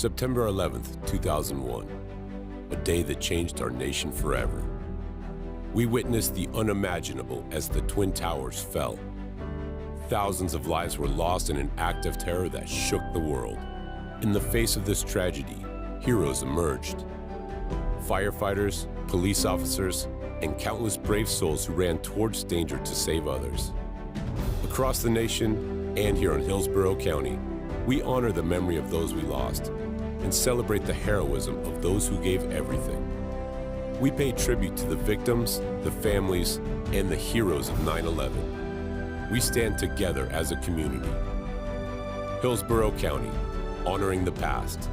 September 11th, 2001, a day that changed our nation forever. We witnessed the unimaginable as the Twin Towers fell. Thousands of lives were lost in an act of terror that shook the world. In the face of this tragedy, heroes emerged. Firefighters, police officers, and countless brave souls who ran towards danger to save others. Across the nation and here in Hillsborough County, we honor the memory of those we lost and celebrate the heroism of those who gave everything. We pay tribute to the victims, the families, and the heroes of 9/11. We stand together as a community. Hillsborough County, honoring the past,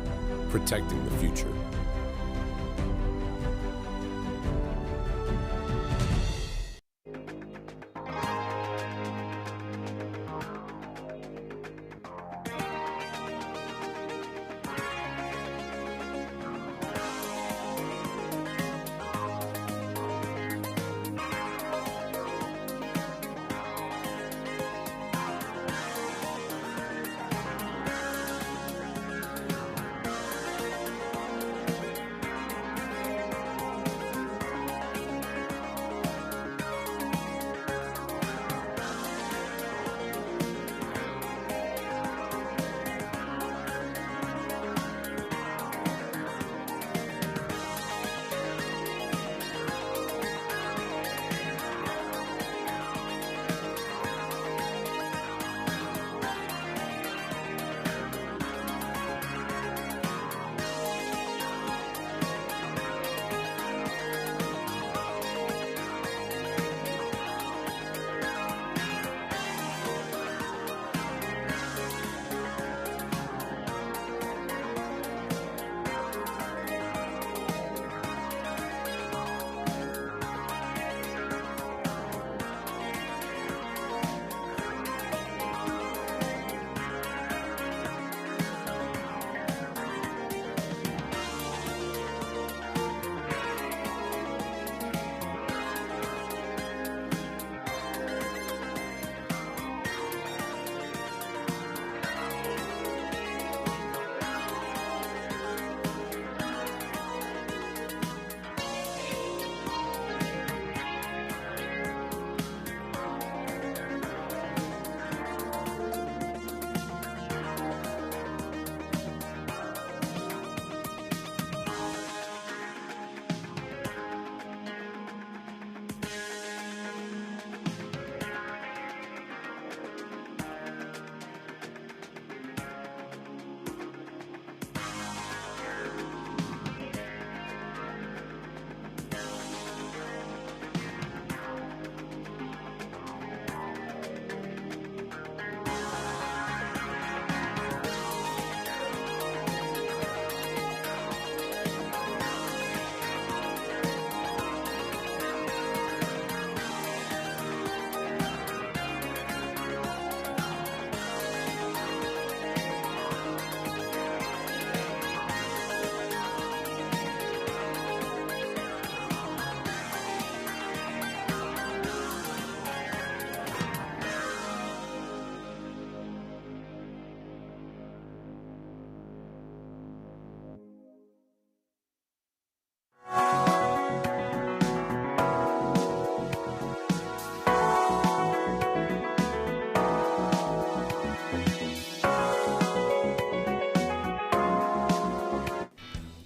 protecting the future.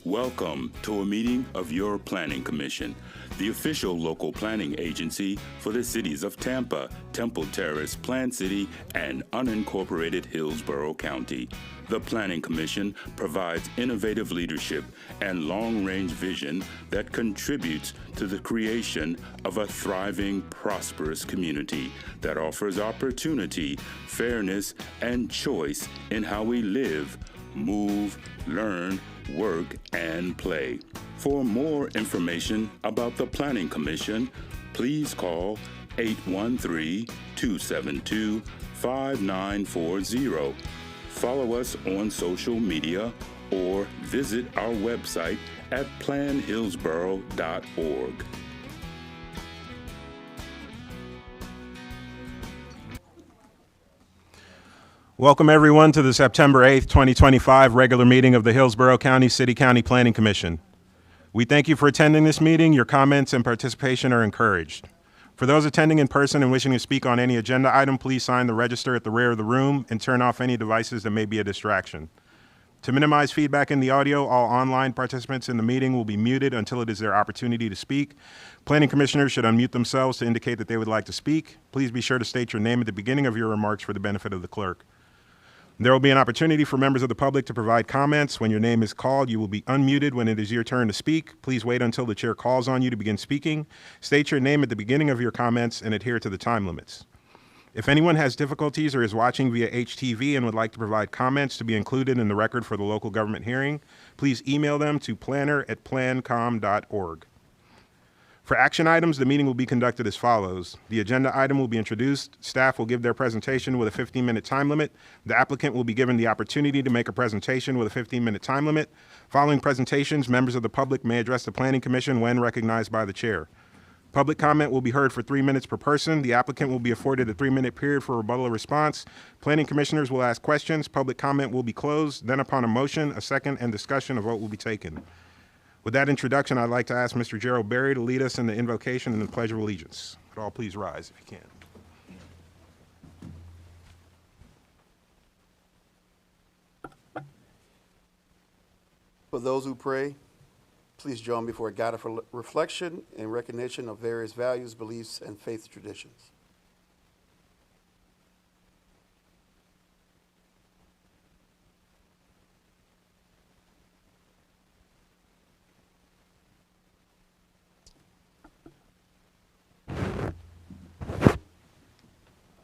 Welcome to a meeting of your Planning Commission, the official local planning agency for the cities of Tampa, Temple Terrace, Plant City, and unincorporated Hillsborough County. The Planning Commission provides innovative leadership and long-range vision that contributes to the creation of a thriving, prosperous community that offers opportunity, fairness, and choice in how we live, move, learn, work, and play. For more information about the Planning Commission, please call 813-272-5940. Follow us on social media or visit our website at planhillsborough.org. Welcome everyone to the September 8th, 2025 regular meeting of the Hillsborough County City-County Planning Commission. We thank you for attending this meeting. Your comments and participation are encouraged. For those attending in person and wishing to speak on any agenda item, please sign the register at the rear of the room and turn off any devices that may be a distraction. To minimize feedback in the audio, all online participants in the meeting will be muted until it is their opportunity to speak. Planning commissioners should unmute themselves to indicate that they would like to speak. Please be sure to state your name at the beginning of your remarks for the benefit of the clerk. There will be an opportunity for members of the public to provide comments. When your name is called, you will be unmuted when it is your turn to speak. Please wait until the chair calls on you to begin speaking. State your name at the beginning of your comments and adhere to the time limits. If anyone has difficulties or is watching via HTV and would like to provide comments to be included in the record for the local government hearing, please email them to planner@plancom.org. For action items, the meeting will be conducted as follows. The agenda item will be introduced. Staff will give their presentation with a 15-minute time limit. The applicant will be given the opportunity to make a presentation with a 15-minute time limit. Following presentations, members of the public may address the Planning Commission when recognized by the chair. Public comment will be heard for 3 minutes per person. The applicant will be afforded a 3-minute period for rebuttal or response. Planning commissioners will ask questions. Public comment will be closed. Then upon a motion, a second, and discussion, a vote will be taken. With that introduction, I'd like to ask Mr. Gerald Berry to lead us in the invocation and the Pledge of Allegiance. Could all please rise if you can. For those who pray, please join before God for reflection and recognition of various values, beliefs, and faith traditions.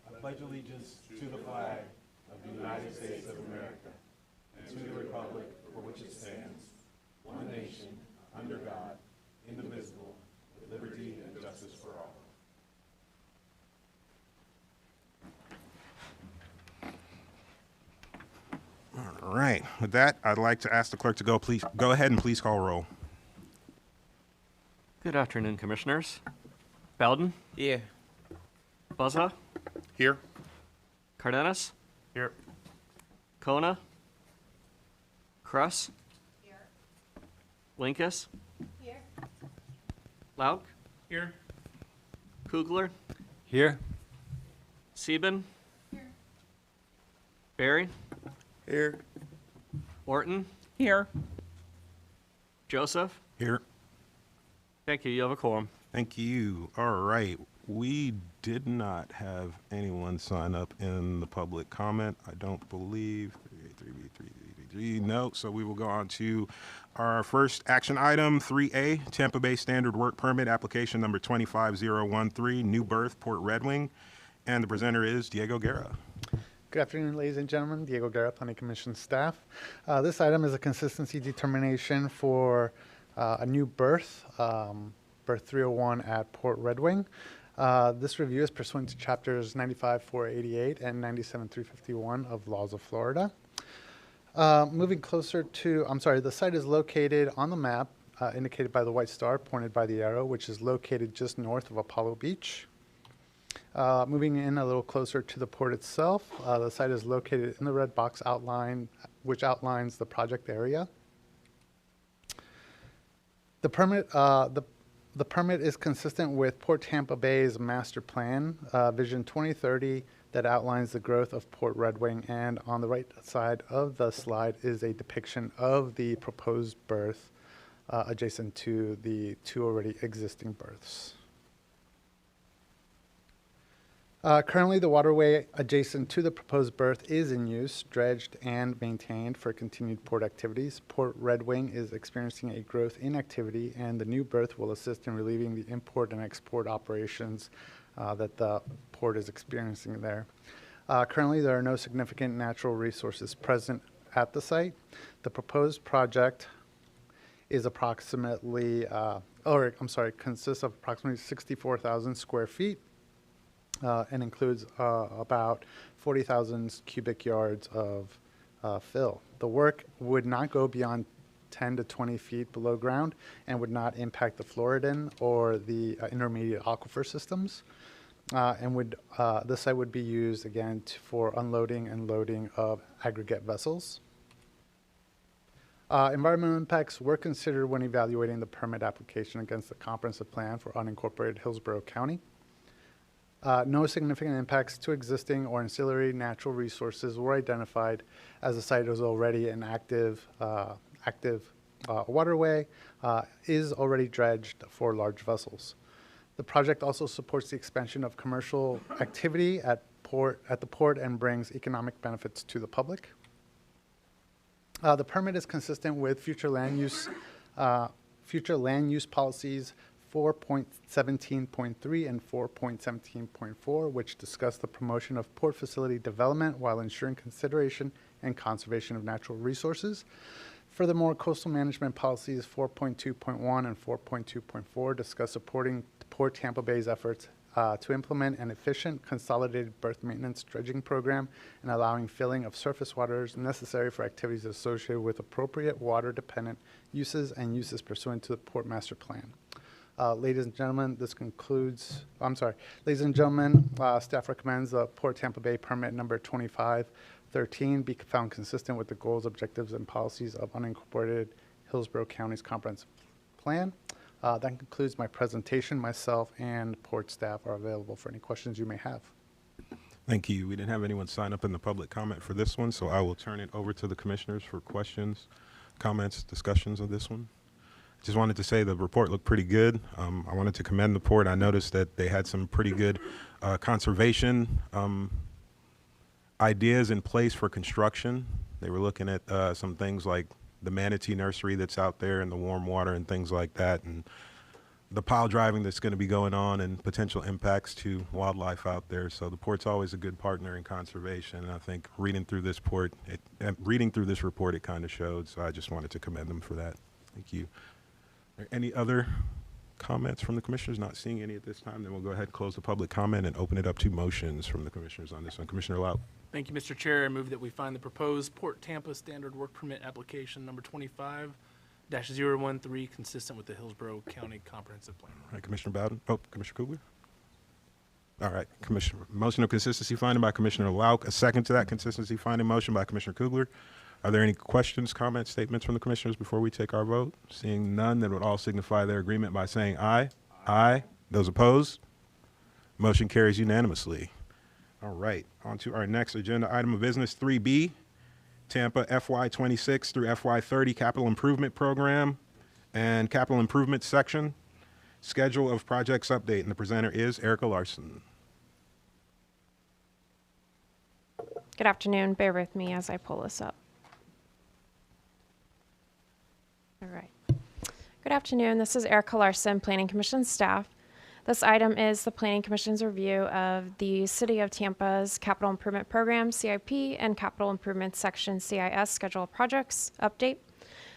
I pledge allegiance to the flag of the United States of America and to the republic for which it stands, one nation, under God, indivisible, with liberty and justice for all. All right. With that, I'd like to ask the clerk to go ahead and please call roll. Good afternoon, Commissioners. Bowden? Here. Buzza? Here. Cardenas? Here. Kona? Kruss? Here. Linkus? Here. Lauk? Here. Kugler? Here. Sieben? Here. Barry? Here. Orton? Here. Joseph? Here. Thank you. You have a quorum. Thank you. All right. We did not have anyone sign up in the public comment. I don't believe. No. So we will go on to our first action item, 3A, Tampa Bay Standard Work Permit, application number 25013, New Birth, Port Red Wing. And the presenter is Diego Guerra. Good afternoon, ladies and gentlemen. Diego Guerra, Planning Commission staff. This item is a consistency determination for a new birth, birth 301 at Port Red Wing. This review is pursuant to chapters 95-488 and 97-351 of Laws of Florida. Moving closer to, the site is located on the map, indicated by the white star pointed by the arrow, which is located just north of Apollo Beach. Moving in a little closer to the port itself, the site is located in the red box outline, which outlines the project area. The permit, the permit is consistent with Port Tampa Bay's master plan, Vision 2030, that outlines the growth of Port Red Wing, and on the right side of the slide is a depiction of the proposed berth adjacent to the two already existing berths. Currently, the waterway adjacent to the proposed berth is in use, dredged, and maintained for continued port activities. Port Red Wing is experiencing a growth in activity, and the new berth will assist in relieving the import and export operations that the port is experiencing there. Currently, there are no significant natural resources present at the site. The proposed project is approximately, consists of approximately 64,000 square feet. And includes about 40,000 cubic yards of fill. The work would not go beyond 10 to 20 feet below ground and would not impact the Floridan or the intermediate aquifer systems. this site would be used again for unloading and loading of aggregate vessels. Environmental impacts were considered when evaluating the permit application against the comprehensive plan for unincorporated Hillsborough County. No significant impacts to existing or ancillary natural resources were identified, as the site is already an active waterway, is already dredged for large vessels. The project also supports the expansion of commercial activity at the port and brings economic benefits to the public. The permit is consistent with future land use policies 4.17.3 and 4.17.4, which discuss the promotion of port facility development while ensuring consideration and conservation of natural resources. Furthermore, coastal management policies 4.2.1 and 4.2.4 discuss supporting Port Tampa Bay's efforts to implement an efficient consolidated berth maintenance dredging program and allowing filling of surface waters necessary for activities associated with appropriate water-dependent uses and uses pursuant to the Port Master Plan. Ladies and gentlemen, staff recommends the Port Tampa Bay permit number 2513 be found consistent with the goals, objectives, and policies of unincorporated Hillsborough County's comprehensive plan. That concludes my presentation. Myself and port staff are available for any questions you may have. Thank you. We didn't have anyone sign up in the public comment for this one, so I will turn it over to the commissioners for questions, comments, discussions of this one. Just wanted to say the report looked pretty good. I wanted to commend the port. I noticed that they had some pretty good conservation ideas in place for construction. They were looking at some things like the manatee nursery that's out there and the warm water and things like that, and the pile driving that's going to be going on and potential impacts to wildlife out there. So the port's always a good partner in conservation, and I think reading through this report, it kind of showed. So I just wanted to commend them for that. Thank you. Are there any other comments from the commissioners? Not seeing any at this time. Then we'll go ahead and close the public comment and open it up to motions from the commissioners on this one. Commissioner Lauk. Thank you, Mr. Chair. I move that we find the proposed Port Tampa standard work permit application number 25-013 consistent with the Hillsborough County Comprehensive Plan. All right, Commissioner Bowden. Oh, Commissioner Kugler. All right, Commissioner. Motion of consistency finding by Commissioner Lauk. A second to that consistency finding motion by Commissioner Kugler. Are there any questions, comments, statements from the commissioners before we take our vote? Seeing none, that would all signify their agreement by saying aye. Aye. Those opposed? Motion carries unanimously. All right, on to our next agenda item of business, 3B, Tampa FY26 through FY30 Capital Improvement Program and Capital Improvement Section. Schedule of projects update, and the presenter is Erica Larson. Good afternoon. Bear with me as I pull this up. All right. Good afternoon. This is Erica Larson, Planning Commission staff. This item is the Planning Commission's review of the City of Tampa's Capital Improvement Program, CIP, and Capital Improvement Section, CIS, Schedule of Projects Update.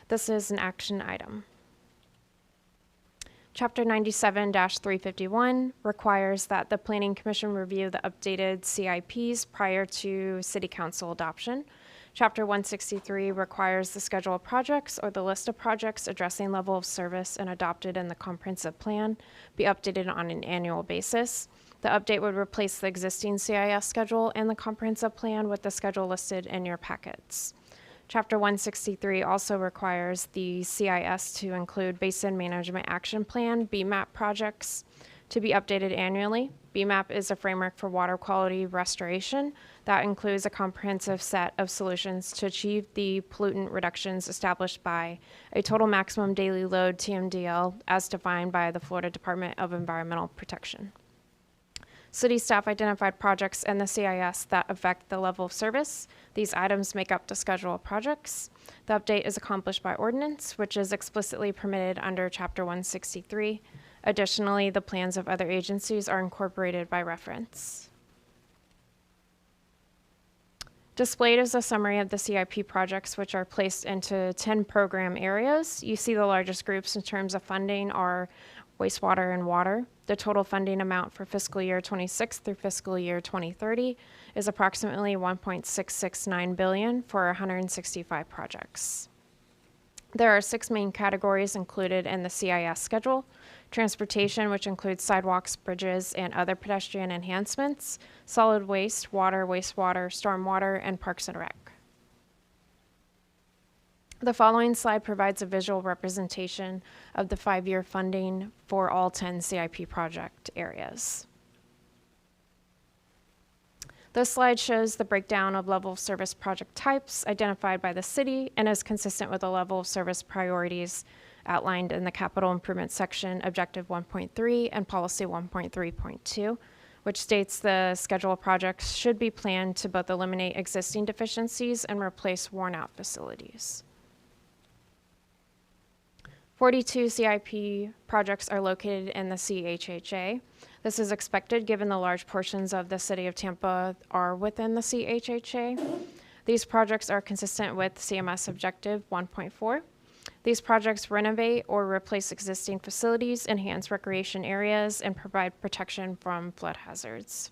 This is an action item. Chapter 97-351 requires that the Planning Commission review the updated CIPs prior to City Council adoption. Chapter 163 requires the schedule of projects or the list of projects addressing level of service and adopted in the comprehensive plan be updated on an annual basis. The update would replace the existing CIS schedule and the comprehensive plan with the schedule listed in your packets. Chapter 163 also requires the CIS to include Basin Management Action Plan, BMAP projects, to be updated annually. BMAP is a framework for water quality restoration that includes a comprehensive set of solutions to achieve the pollutant reductions established by a total maximum daily load TMDL as defined by the Florida Department of Environmental Protection. City staff identified projects in the CIS that affect the level of service. These items make up the schedule of projects. The update is accomplished by ordinance, which is explicitly permitted under Chapter 163. Additionally, the plans of other agencies are incorporated by reference. Displayed is a summary of the CIP projects, which are placed into 10 program areas. You see the largest groups in terms of funding are wastewater and water. The total funding amount for fiscal year 26 through fiscal year 2030 is approximately $1.669 billion for 165 projects. There are 6 main categories included in the CIS schedule: transportation, which includes sidewalks, bridges, and other pedestrian enhancements; solid waste, water, wastewater, stormwater, and parks and rec. The following slide provides a visual representation of the 5-year funding for all 10 CIP project areas. This slide shows the breakdown of level of service project types identified by the city and is consistent with the level of service priorities outlined in the capital improvement section, Objective 1.3 and Policy 1.3.2, which states the schedule of projects should be planned to both eliminate existing deficiencies and replace worn-out facilities. 42 CIP projects are located in the CHHA. This is expected given the large portions of the city of Tampa are within the CHHA. These projects are consistent with CMS Objective 1.4. These projects renovate or replace existing facilities, enhance recreation areas, and provide protection from flood hazards.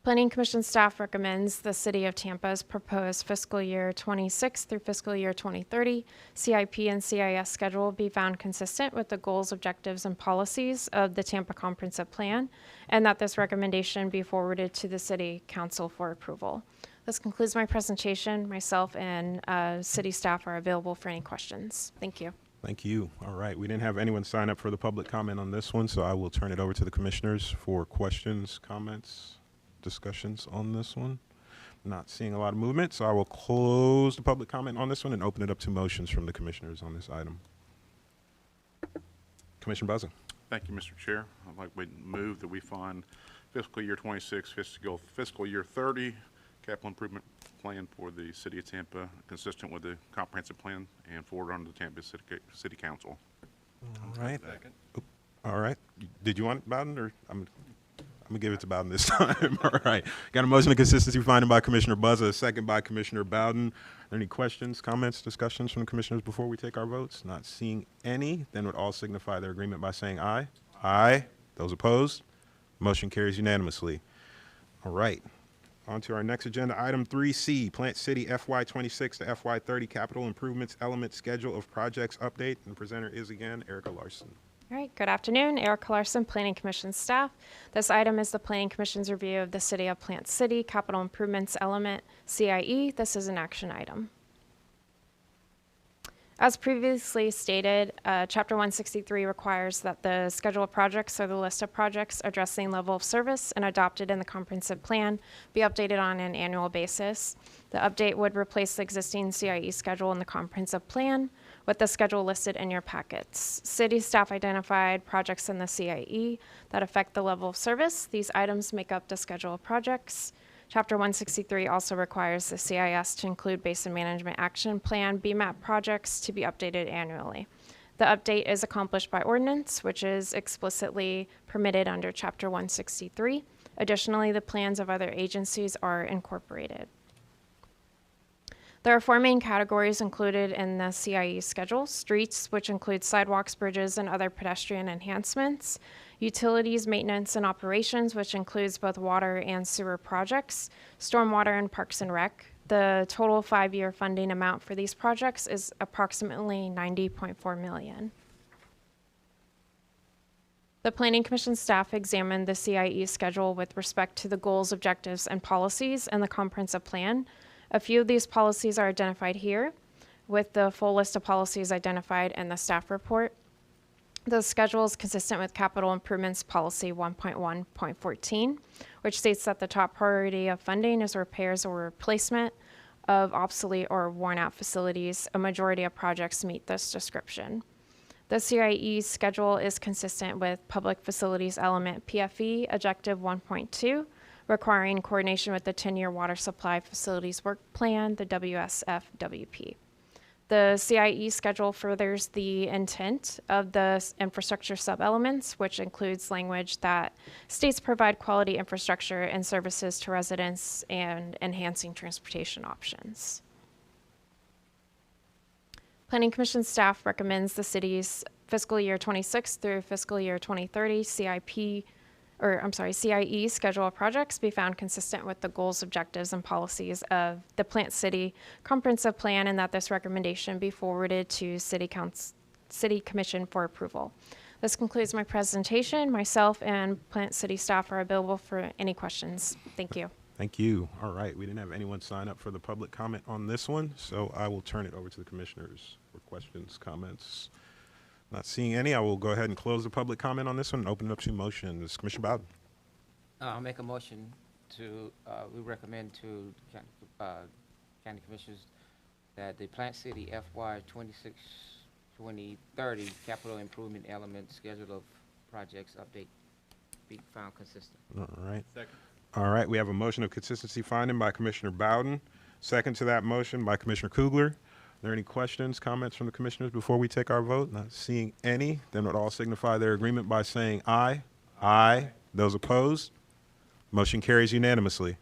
Planning Commission staff recommends the City of Tampa's proposed fiscal year 26 through fiscal year 2030 CIP and CIS schedule be found consistent with the goals, objectives, and policies of the Tampa Comprehensive Plan, and that this recommendation be forwarded to the City Council for approval. This concludes my presentation. Myself and city staff are available for any questions. Thank you. Thank you. All right. We didn't have anyone sign up for the public comment on this one, so I will turn it over to the commissioners for questions, comments, discussions on this one. Not seeing a lot of movement, so I will close the public comment on this one and open it up to motions from the commissioners on this item. Commissioner Buzzing. Thank you, Mr. Chair. I'd like to move that we fund fiscal year 26, fiscal year 30 capital improvement plan for the City of Tampa, consistent with the comprehensive plan, and forward on to the Tampa City Council. All right. All right. Did you want Bowden, or I'm gonna give it to Bowden this time. All right. Got a motion of consistency finding by Commissioner Buzza, a second by Commissioner Bowden. Are there any questions, comments, discussions from the commissioners before we take our votes? Not seeing any, then would all signify their agreement by saying aye. Aye. Those opposed? Motion carries unanimously. All right. On to our next agenda, item 3C, Plant City FY26 to FY30 Capital Improvements Element Schedule of Projects Update. And the presenter is again Erica Larson. All right, good afternoon. Erica Larson, Planning Commission staff. This item is the Planning Commission's review of the City of Plant City Capital Improvements Element, CIE. This is an action item. As previously stated, Chapter 163 requires that the schedule of projects or the list of projects addressing level of service and adopted in the comprehensive plan be updated on an annual basis. The update would replace the existing CIE schedule in the comprehensive plan with the schedule listed in your packets. City staff identified projects in the CIE that affect the level of service. These items make up the schedule of projects. Chapter 163 also requires the CIS to include Basin Management Action Plan BMAP projects to be updated annually. The update is accomplished by ordinance, which is explicitly permitted under Chapter 163. Additionally, the plans of other agencies are incorporated. There are 4 main categories included in the CIE schedule: streets, which includes sidewalks, bridges, and other pedestrian enhancements; utilities, maintenance, and operations, which includes both water and sewer projects; stormwater, and parks and rec. The total 5-year funding amount for these projects is approximately $90.4 million. The Planning Commission staff examined the CIE schedule with respect to the goals, objectives, and policies in the comprehensive plan. A few of these policies are identified here, with the full list of policies identified in the staff report. The schedule is consistent with Capital Improvements Policy 1.1.14, which states that the top priority of funding is repairs or replacement of obsolete or worn-out facilities. A majority of projects meet this description. The CIE schedule is consistent with Public Facilities Element PFE Objective 1.2, requiring coordination with the 10-year Water Supply Facilities Work Plan, the WSFWP. The CIE schedule furthers the intent of the infrastructure sub-elements, which includes language that states provide quality infrastructure and services to residents and enhancing transportation options. Planning Commission staff recommends the city's fiscal year 26 through fiscal year 2030 CIP CIE schedule of projects be found consistent with the goals, objectives, and policies of the Plant City Comprehensive Plan, and that this recommendation be forwarded to City Commission for approval. This concludes my presentation. Myself and Plant City staff are available for any questions. Thank you. Thank you. All right, we didn't have anyone sign up for the public comment on this one, so I will turn it over to the commissioners for questions, comments. Not seeing any, I will go ahead and close the public comment on this one and open it up to motions. Commissioner Bowden. I'll make a motion to, we recommend to county commissioners that the Plant City FY 2030 capital improvement element schedule of projects update be found consistent. All right. Second. All right, we have a motion of consistency finding by Commissioner Bowden. Second to that motion by Commissioner Kugler. Are there any questions, comments from the commissioners before we take our vote? Not seeing any, then would all signify their agreement by saying aye. Aye. Those opposed? Motion carries unanimously.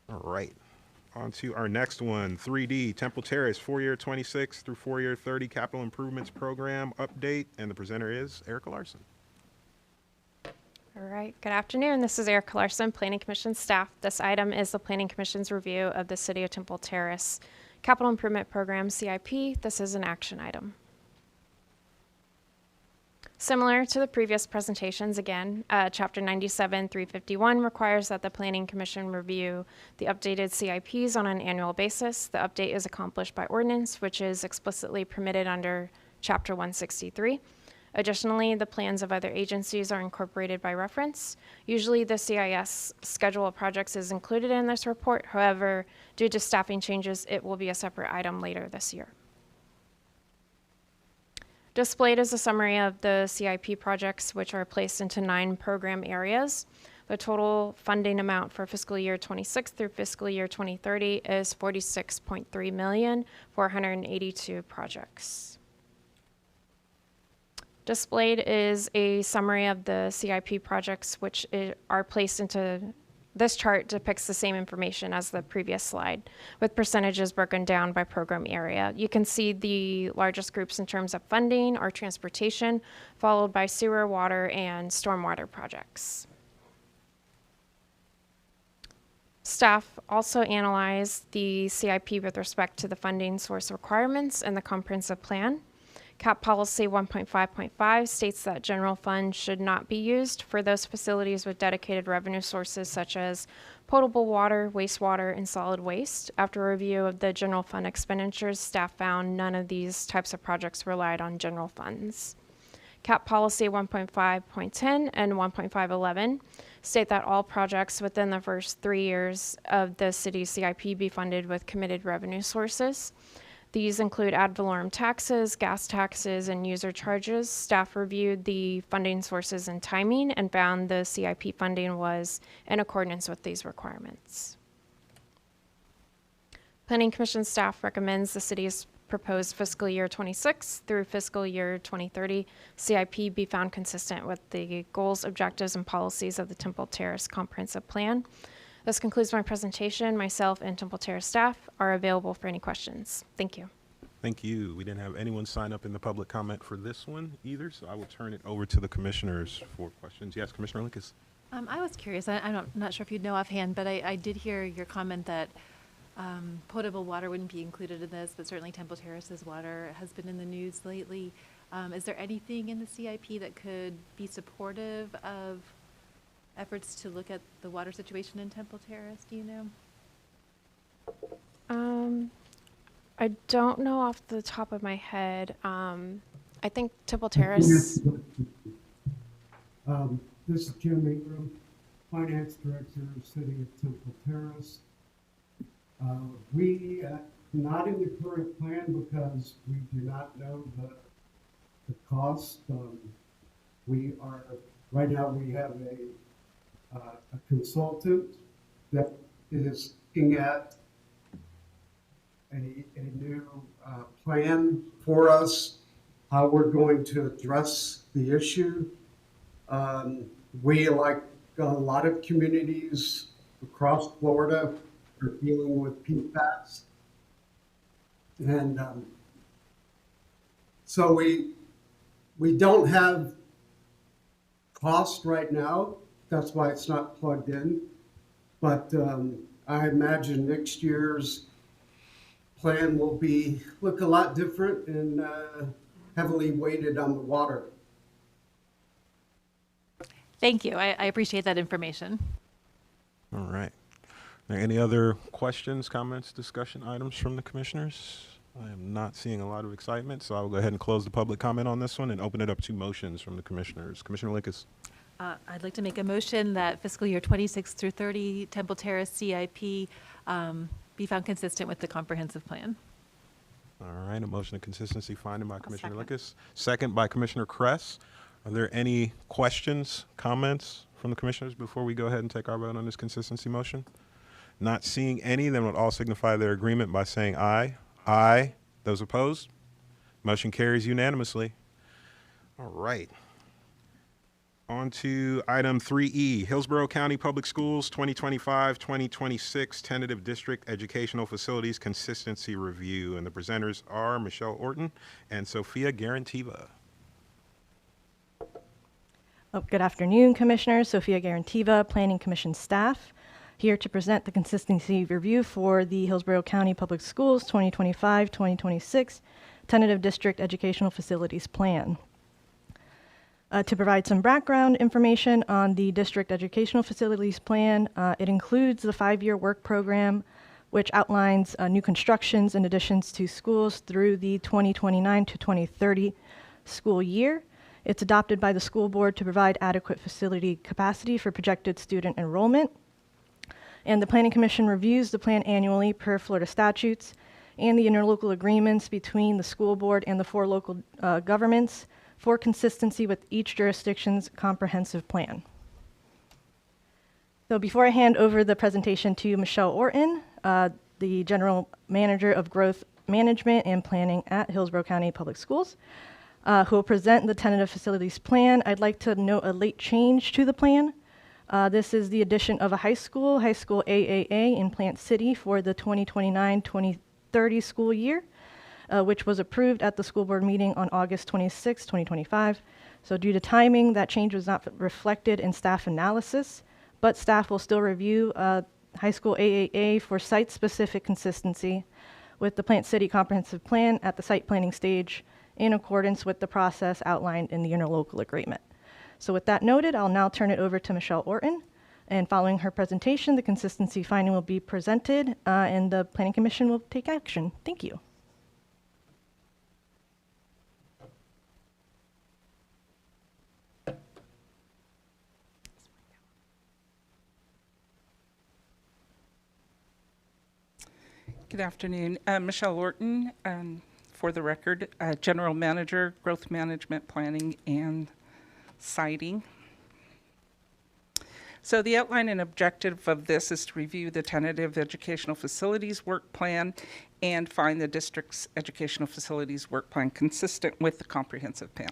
All right, on to our next one, 3D, Temple Terrace, 4-year 26 through 4-year 30 capital improvements program update, and the presenter is Erica Larson. All right, good afternoon. This is Erica Larson, Planning Commission staff. This item is the Planning Commission's review of the City of Temple Terrace Capital Improvement Program, CIP. This is an action item. Similar to the previous presentations, again, Chapter 97, 351 requires that the Planning Commission review the updated CIPs on an annual basis. The update is accomplished by ordinance, which is explicitly permitted under Chapter 163. Additionally, the plans of other agencies are incorporated by reference. Usually the CIS schedule of projects is included in this report. However, due to staffing changes, it will be a separate item later this year. Displayed is a summary of the CIP projects, which are placed into 9 program areas. The total funding amount for fiscal year 26 through fiscal year 2030 is $46.3 million for 182 projects. Displayed is a summary of the CIP projects, which are placed into this chart. Depicts the same information as the previous slide, with percentages broken down by program area. You can see the largest groups in terms of funding are transportation, followed by sewer, water, and stormwater projects. Staff also analyzed the CIP with respect to the funding source requirements and the comprehensive plan. CAP policy 1.5.5 states that general fund should not be used for those facilities with dedicated revenue sources such as potable water, wastewater, and solid waste. After a review of the general fund expenditures, staff found none of these types of projects relied on general funds. CAP policy 1.5.10 and 1.511 state that all projects within the first 3 years of the city's CIP be funded with committed revenue sources. These include ad valorem taxes, gas taxes, and user charges. Staff reviewed the funding sources and timing and found the CIP funding was in accordance with these requirements. Planning Commission staff recommends the city's proposed fiscal year 26 through fiscal year 2030 CIP be found consistent with the goals, objectives, and policies of the Temple Terrace Comprehensive Plan. This concludes my presentation. Myself and Temple Terrace staff are available for any questions. Thank you. Thank you. We didn't have anyone sign up in the public comment for this one either, so I will turn it over to the commissioners for questions. Yes, Commissioner Linkus. I was curious. I'm not sure if you'd know offhand, but I did hear your comment that potable water wouldn't be included in this, but certainly Temple Terrace's water has been in the news lately. Is there anything in the CIP that could be supportive of efforts to look at the water situation in Temple Terrace? Do you know? I don't know off the top of my head. I think Temple Terrace. This is Jim Ingram, Finance Director of City of Temple Terrace. We not in the current plan because we do not know the cost. We are right now. We have a consultant that is looking at a new plan for us, how we're going to address the issue. We, like a lot of communities across Florida, are dealing with PFAS. And so we don't have cost right now. That's why it's not plugged in. But I imagine next year's plan will look a lot different and heavily weighted on the water. Thank you. I appreciate that information. All right. Are there any other questions, comments, discussion items from the commissioners? I am not seeing a lot of excitement, so I will go ahead and close the public comment on this one and open it up to motions from the commissioners. Commissioner Lickes. I'd like to make a motion that fiscal year 26 through 30 Temple Terrace CIP be found consistent with the comprehensive plan. All right, a motion of consistency finding by Commissioner Lickes, second by Commissioner Kress. Are there any questions, comments from the commissioners before we go ahead and take our vote on this consistency motion? Not seeing any, then we'll all signify their agreement by saying aye. Aye. Those opposed? Motion carries unanimously. All right. On to item 3E, Hillsborough County Public Schools 2025-2026 Tentative District Educational Facilities Consistency Review. And the presenters are Michelle Orton and Sophia Garantiva. Good afternoon, Commissioners. Sophia Garantiva, Planning Commission staff, here to present the consistency review for the Hillsborough County Public Schools 2025-2026 Tentative District Educational Facilities Plan. To provide some background information on the District Educational Facilities Plan, it includes the 5-year work program, which outlines new constructions and additions to schools through the 2029 to 2030 school year. It's adopted by the school board to provide adequate facility capacity for projected student enrollment. And the Planning Commission reviews the plan annually per Florida statutes and the interlocal agreements between the school board and the 4 local governments for consistency with each jurisdiction's comprehensive plan. So before I hand over the presentation to Michelle Orton, the General Manager of Growth Management and Planning at Hillsborough County Public Schools, who will present the tentative facilities plan, I'd like to note a late change to the plan. This is the addition of a high school AAA in Plant City for the 2029-2030 school year, which was approved at the school board meeting on August 26, 2025. So due to timing, that change was not reflected in staff analysis, but staff will still review high school AAA for site-specific consistency with the Plant City Comprehensive Plan at the site planning stage in accordance with the process outlined in the interlocal agreement. So with that noted, I'll now turn it over to Michelle Orton. And following her presentation, the consistency finding will be presented and the Planning Commission will take action. Thank you. Good afternoon. Michelle Orton, for the record, General Manager, Growth Management, Planning, and Siting. So the outline and objective of this is to review the tentative educational facilities work plan and find the district's educational facilities work plan consistent with the comprehensive plan.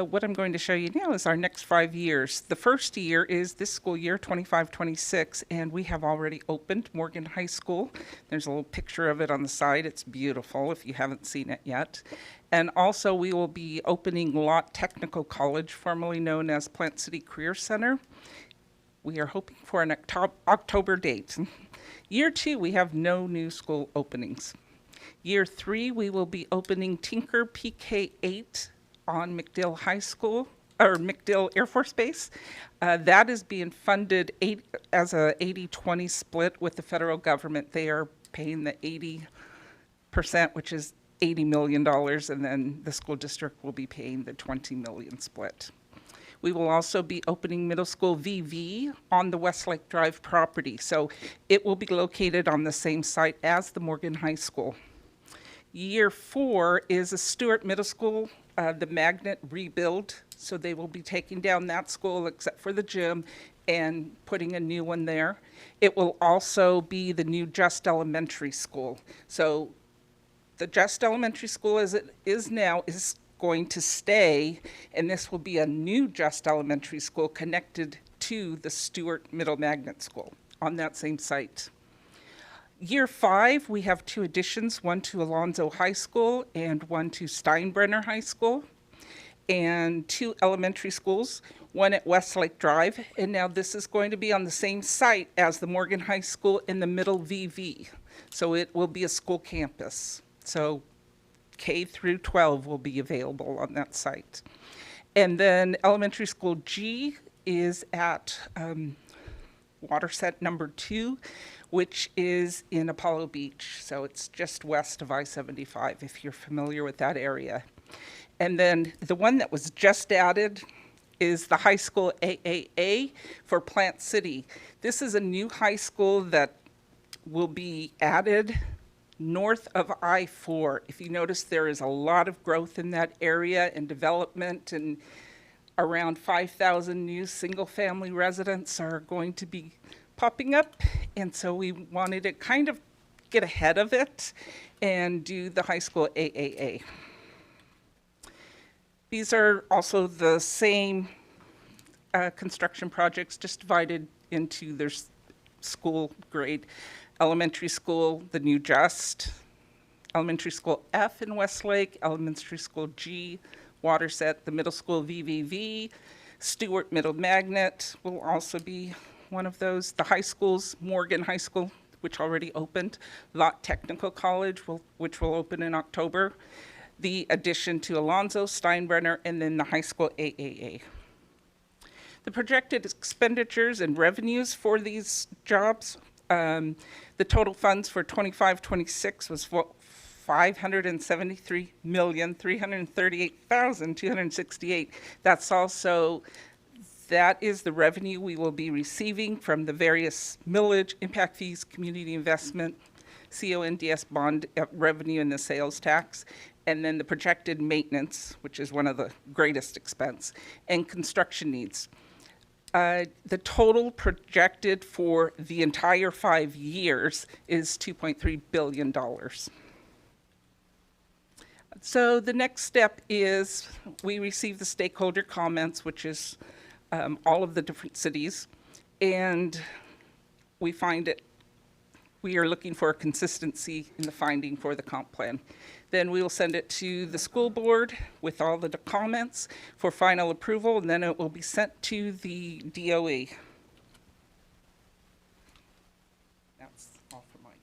What I'm going to show you now is our next 5 years. The first year is this school year, 25-26, and we have already opened Morgan High School. There's a little picture of it on the side. It's beautiful if you haven't seen it yet. And also we will be opening Lott Technical College, formerly known as Plant City Career Center. We are hoping for an October date. Year 2, we have no new school openings. Year 3, we will be opening Tinker PK8 on MacDill High School, or MacDill Air Force Base. That is being funded as a 80-20 split with the federal government. They are paying the 80%, which is $80 million, and then the school district will be paying the $20 million split. We will also be opening middle school VV on the Westlake Drive property. So it will be located on the same site as the Morgan High School. Year 4 is a Stewart Middle School, the magnet rebuild. So they will be taking down that school except for the gym and putting a new one there. It will also be the new Just Elementary School. So the Just Elementary School as it is now is going to stay, and this will be a new Just Elementary School connected to the Stewart Middle Magnet School on that same site. Year 5, we have 2 additions, one to Alonzo High School and one to Steinbrenner High School. and 2 elementary schools, one at Westlake Drive, and now this is going to be on the same site as the Morgan High School in the middle VV. So it will be a school campus. So K through 12 will be available on that site. And then elementary school G is at Waterset number 2, which is in Apollo Beach. So it's just west of I-75, if you're familiar with that area. And then the one that was just added is the high school AAA for Plant City. This is a new high school that will be added north of I-4. If you notice, there is a lot of growth in that area and development, and around 5,000 new single-family residents are going to be popping up. And so we wanted to kind of get ahead of it and do the high school AAA. These are also the same construction projects, just divided into their school grade. Elementary school, the New Just, elementary school F in Westlake, elementary school G, Waterset, the middle school VVV, Stewart Middle Magnet will also be one of those. The high schools, Morgan High School, which already opened, Lott Technical College, which will open in October, the addition to Alonzo, Steinbrenner, and then the high school AAA. The projected expenditures and revenues for these jobs, the total funds for 25-26 was $573,338,268. That is the revenue we will be receiving from the various millage, impact fees, community investment, CONDS bond revenue, and the sales tax, and then the projected maintenance, which is one of the greatest expense, and construction needs. The total projected for the entire 5 years is $2.3 billion. So the next step is we receive the stakeholder comments, which is all of the different cities, and we find it, we are looking for a consistency in the finding for the comp plan. Then we will send it to the school board with all the comments for final approval, and then it will be sent to the DOE. That's all for mine.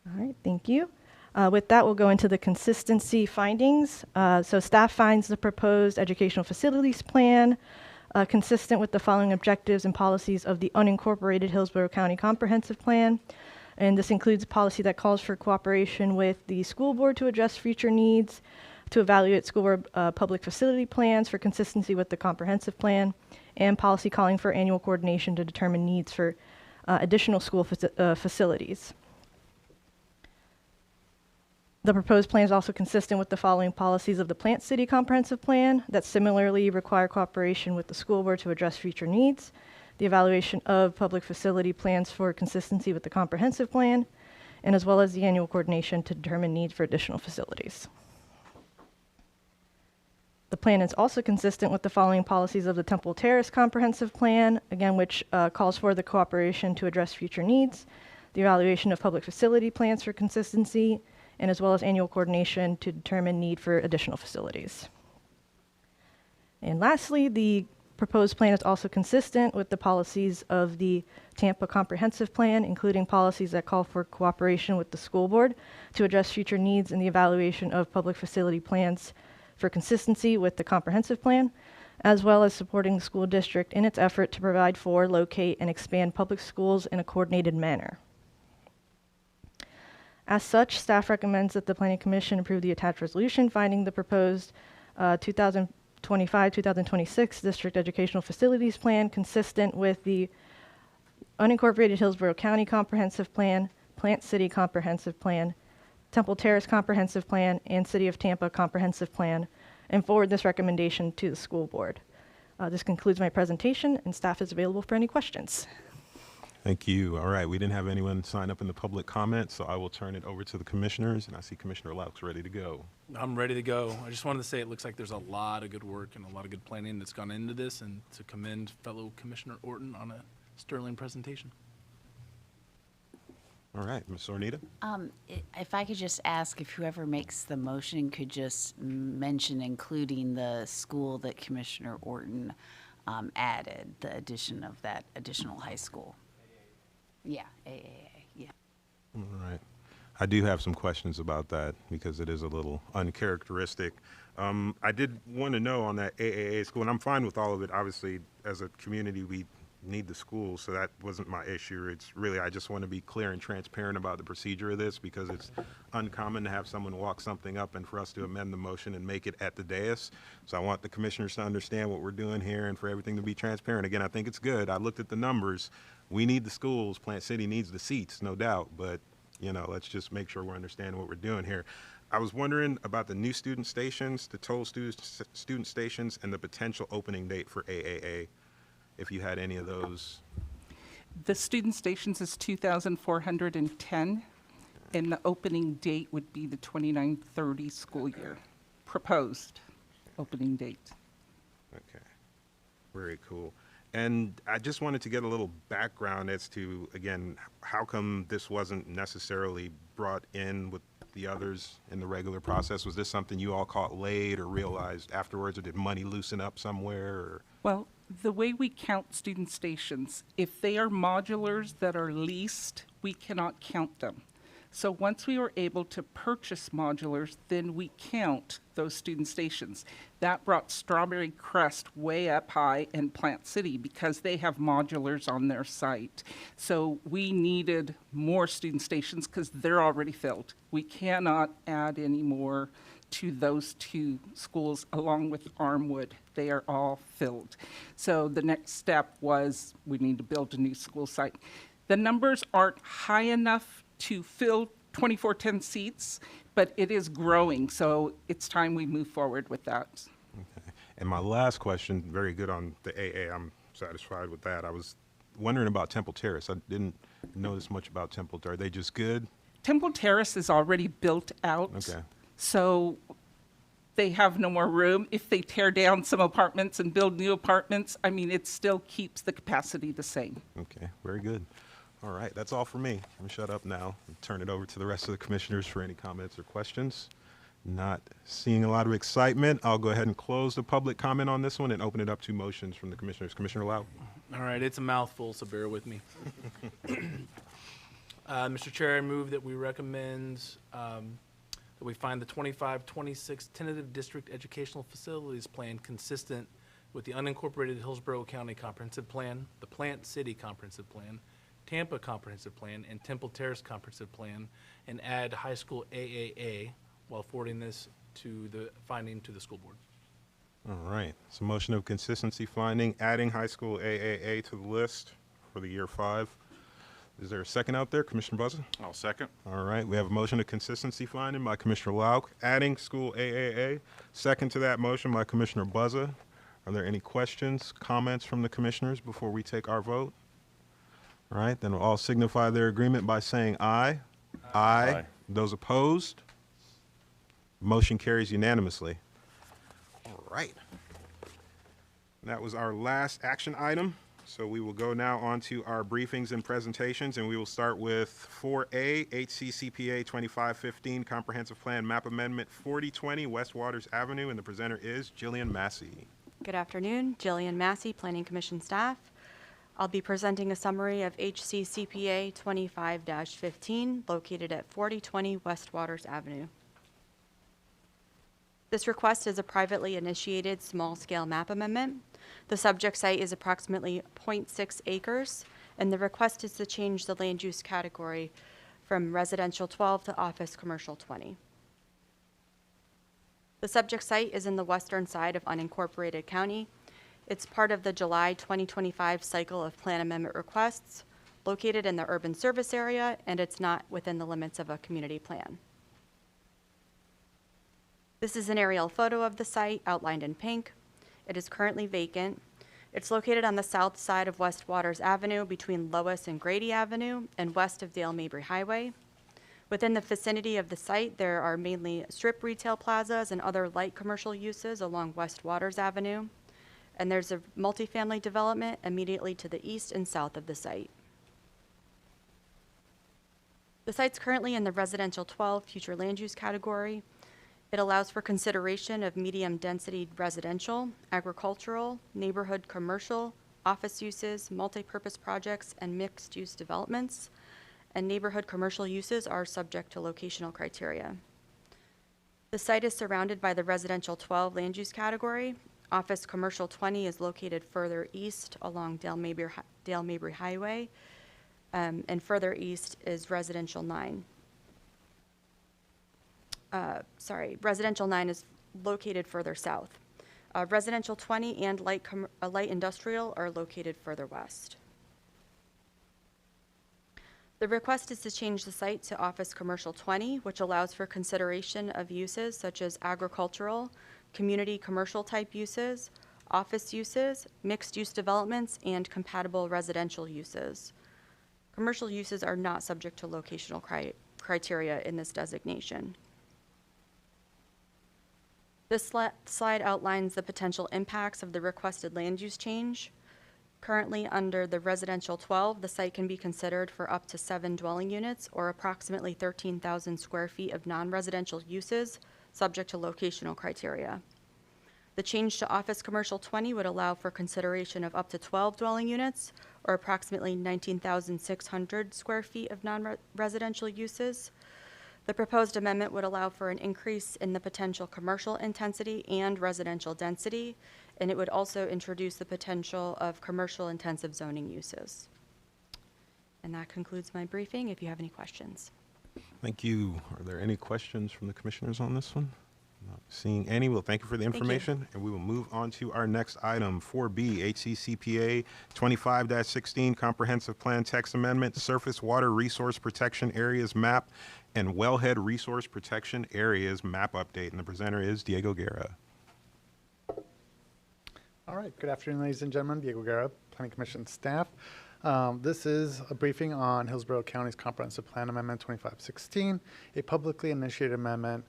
All right, thank you. With that, we'll go into the consistency findings. So staff finds the proposed educational facilities plan consistent with the following objectives and policies of the unincorporated Hillsborough County Comprehensive Plan. And this includes a policy that calls for cooperation with the school board to address future needs, to evaluate school board public facility plans for consistency with the comprehensive plan, and policy calling for annual coordination to determine needs for additional school facilities. The proposed plan is also consistent with the following policies of the Plant City Comprehensive Plan that similarly require cooperation with the school board to address future needs, the evaluation of public facility plans for consistency with the comprehensive plan, and as well as the annual coordination to determine needs for additional facilities. The plan is also consistent with the following policies of the Temple Terrace Comprehensive Plan, again, which calls for the cooperation to address future needs, the evaluation of public facility plans for consistency, and as well as annual coordination to determine need for additional facilities. And lastly, the proposed plan is also consistent with the policies of the Tampa Comprehensive Plan, including policies that call for cooperation with the school board to address future needs and the evaluation of public facility plans for consistency with the comprehensive plan, as well as supporting the school district in its effort to provide for, locate, and expand public schools in a coordinated manner. As such, staff recommends that the Planning Commission approve the attached resolution finding the proposed 2025-2026 District Educational Facilities Plan consistent with the unincorporated Hillsborough County Comprehensive Plan, Plant City Comprehensive Plan, Temple Terrace Comprehensive Plan, and City of Tampa Comprehensive Plan, and forward this recommendation to the school board. This concludes my presentation, and staff is available for any questions. Thank you. All right, we didn't have anyone sign up in the public comment, so I will turn it over to the commissioners, and I see Commissioner Laux ready to go. I'm ready to go. I just wanted to say it looks like there's a lot of good work and a lot of good planning that's gone into this, and to commend fellow Commissioner Orton on a sterling presentation. All right, Ms. Ornita? If I could just ask if whoever makes the motion could just mention including the school that Commissioner Orton added, the addition of that additional high school. Yeah, AAA, yeah. All right. I do have some questions about that because it is a little uncharacteristic. I did want to know on that AAA school, and I'm fine with all of it. Obviously, as a community, we need the school, so that wasn't my issue. It's really, I just want to be clear and transparent about the procedure of this because it's uncommon to have someone walk something up and for us to amend the motion and make it at the dais. So I want the commissioners to understand what we're doing here and for everything to be transparent. Again, I think it's good. I looked at the numbers. We need the schools. Plant City needs the seats, no doubt, but you know, let's just make sure we're understanding what we're doing here. I was wondering about the new student stations, the total student stations, and the potential opening date for AAA, if you had any of those. The student stations is 2,410, and the opening date would be the 29-30 school year, proposed opening date. Okay, very cool. And I just wanted to get a little background as to, again, how come this wasn't necessarily brought in with the others in the regular process? Was this something you all caught late or realized afterwards, or did money loosen up somewhere? Or? Well, the way we count student stations, if they are modulars that are leased, we cannot count them. So once we were able to purchase modulars, then we count those student stations. That brought Strawberry Crest way up high in Plant City because they have modulars on their site. So we needed more student stations because they're already filled. We cannot add any more to those two schools along with Armwood. They are all filled. So the next step was we need to build a new school site. The numbers aren't high enough to fill 2410 seats, but it is growing, so it's time we move forward with that. Okay. And my last question, very good on the AA, I'm satisfied with that. I was wondering about Temple Terrace. I didn't notice much about Temple. Are they just good? Temple Terrace is already built out, Okay. so they have no more room. If they tear down some apartments and build new apartments, I mean, it still keeps the capacity the same. Okay, very good. All right, that's all for me. I'm gonna shut up now and turn it over to the rest of the commissioners for any comments or questions. Not seeing a lot of excitement, I'll go ahead and close the public comment on this one and open it up to motions from the commissioners. Commissioner Lau. All right, it's a mouthful, so bear with me. Mr. Chair, I move that we recommend that we find the 25-26 tentative district educational facilities plan consistent with the unincorporated Hillsborough County Comprehensive Plan, the Plant City Comprehensive Plan, Tampa Comprehensive Plan, and Temple Terrace Comprehensive Plan, and add high school AAA while forwarding this to the finding to the school board. All right, it's a motion of consistency finding, adding high school AAA to the list for the year 5. Is there a second out there? Commissioner Buzza? I'll second. All right, we have a motion of consistency finding by Commissioner Lauk, adding school AAA. Second to that motion by Commissioner Buzza. Are there any questions, comments from the commissioners before we take our vote? All right, then we'll all signify their agreement by saying aye. Aye. Those opposed? Motion carries unanimously. All right. That was our last action item. So we will go now on to our briefings and presentations, and we will start with 4A, HCCPA 2515 Comprehensive Plan Map Amendment 4020 West Waters Avenue, and the presenter is Jillian Massey. Good afternoon, Jillian Massey, Planning Commission staff. I'll be presenting a summary of HCCPA 25-15 located at 4020 West Waters Avenue. This request is a privately initiated small-scale map amendment. The subject site is approximately 0.6 acres, and the request is to change the land use category from residential 12 to office commercial 20. The subject site is in the western side of unincorporated county. It's part of the July 2025 cycle of plan amendment requests, located in the urban service area, and it's not within the limits of a community plan. This is an aerial photo of the site outlined in pink. It is currently vacant. It's located on the south side of West Waters Avenue between Lois and Grady Avenue and west of Dale Mabry Highway. Within the vicinity of the site, there are mainly strip retail plazas and other light commercial uses along West Waters Avenue. And there's a multifamily development immediately to the east and south of the site. The site's currently in the residential 12 future land use category. It allows for consideration of medium density residential, agricultural, neighborhood commercial, office uses, multi-purpose projects, and mixed use developments. And neighborhood commercial uses are subject to locational criteria. The site is surrounded by the residential 12 land use category. Office commercial 20 is located further east along Dale Mabry Highway, and further east is residential 9. Residential 9 is located further south. Residential 20 and light industrial are located further west. The request is to change the site to Office Commercial 20, which allows for consideration of uses such as agricultural, community commercial type uses, office uses, mixed use developments, and compatible residential uses. Commercial uses are not subject to locational criteria in this designation. This slide outlines the potential impacts of the requested land use change. Currently, under the residential 12, the site can be considered for up to 7 dwelling units or approximately 13,000 square feet of non-residential uses, subject to locational criteria. The change to Office Commercial 20 would allow for consideration of up to 12 dwelling units or approximately 19,600 square feet of non-residential uses. The proposed amendment would allow for an increase in the potential commercial intensity and residential density, and it would also introduce the potential of commercial intensive zoning uses. And that concludes my briefing. If you have any questions. Thank you. Are there any questions from the commissioners on this one? Not seeing any. Well, thank you for the information. And we will move on to our next item, 4B, HCCPA 25-16 Comprehensive Plan Text Amendment, Surface Water Resource Protection Areas Map, and Wellhead Resource Protection Areas Map Update. And the presenter is Diego Guerra. All right, good afternoon, ladies and gentlemen. Diego Guerra, Planning Commission staff. This is a briefing on Hillsborough County's Comprehensive Plan Amendment 2516, a publicly initiated amendment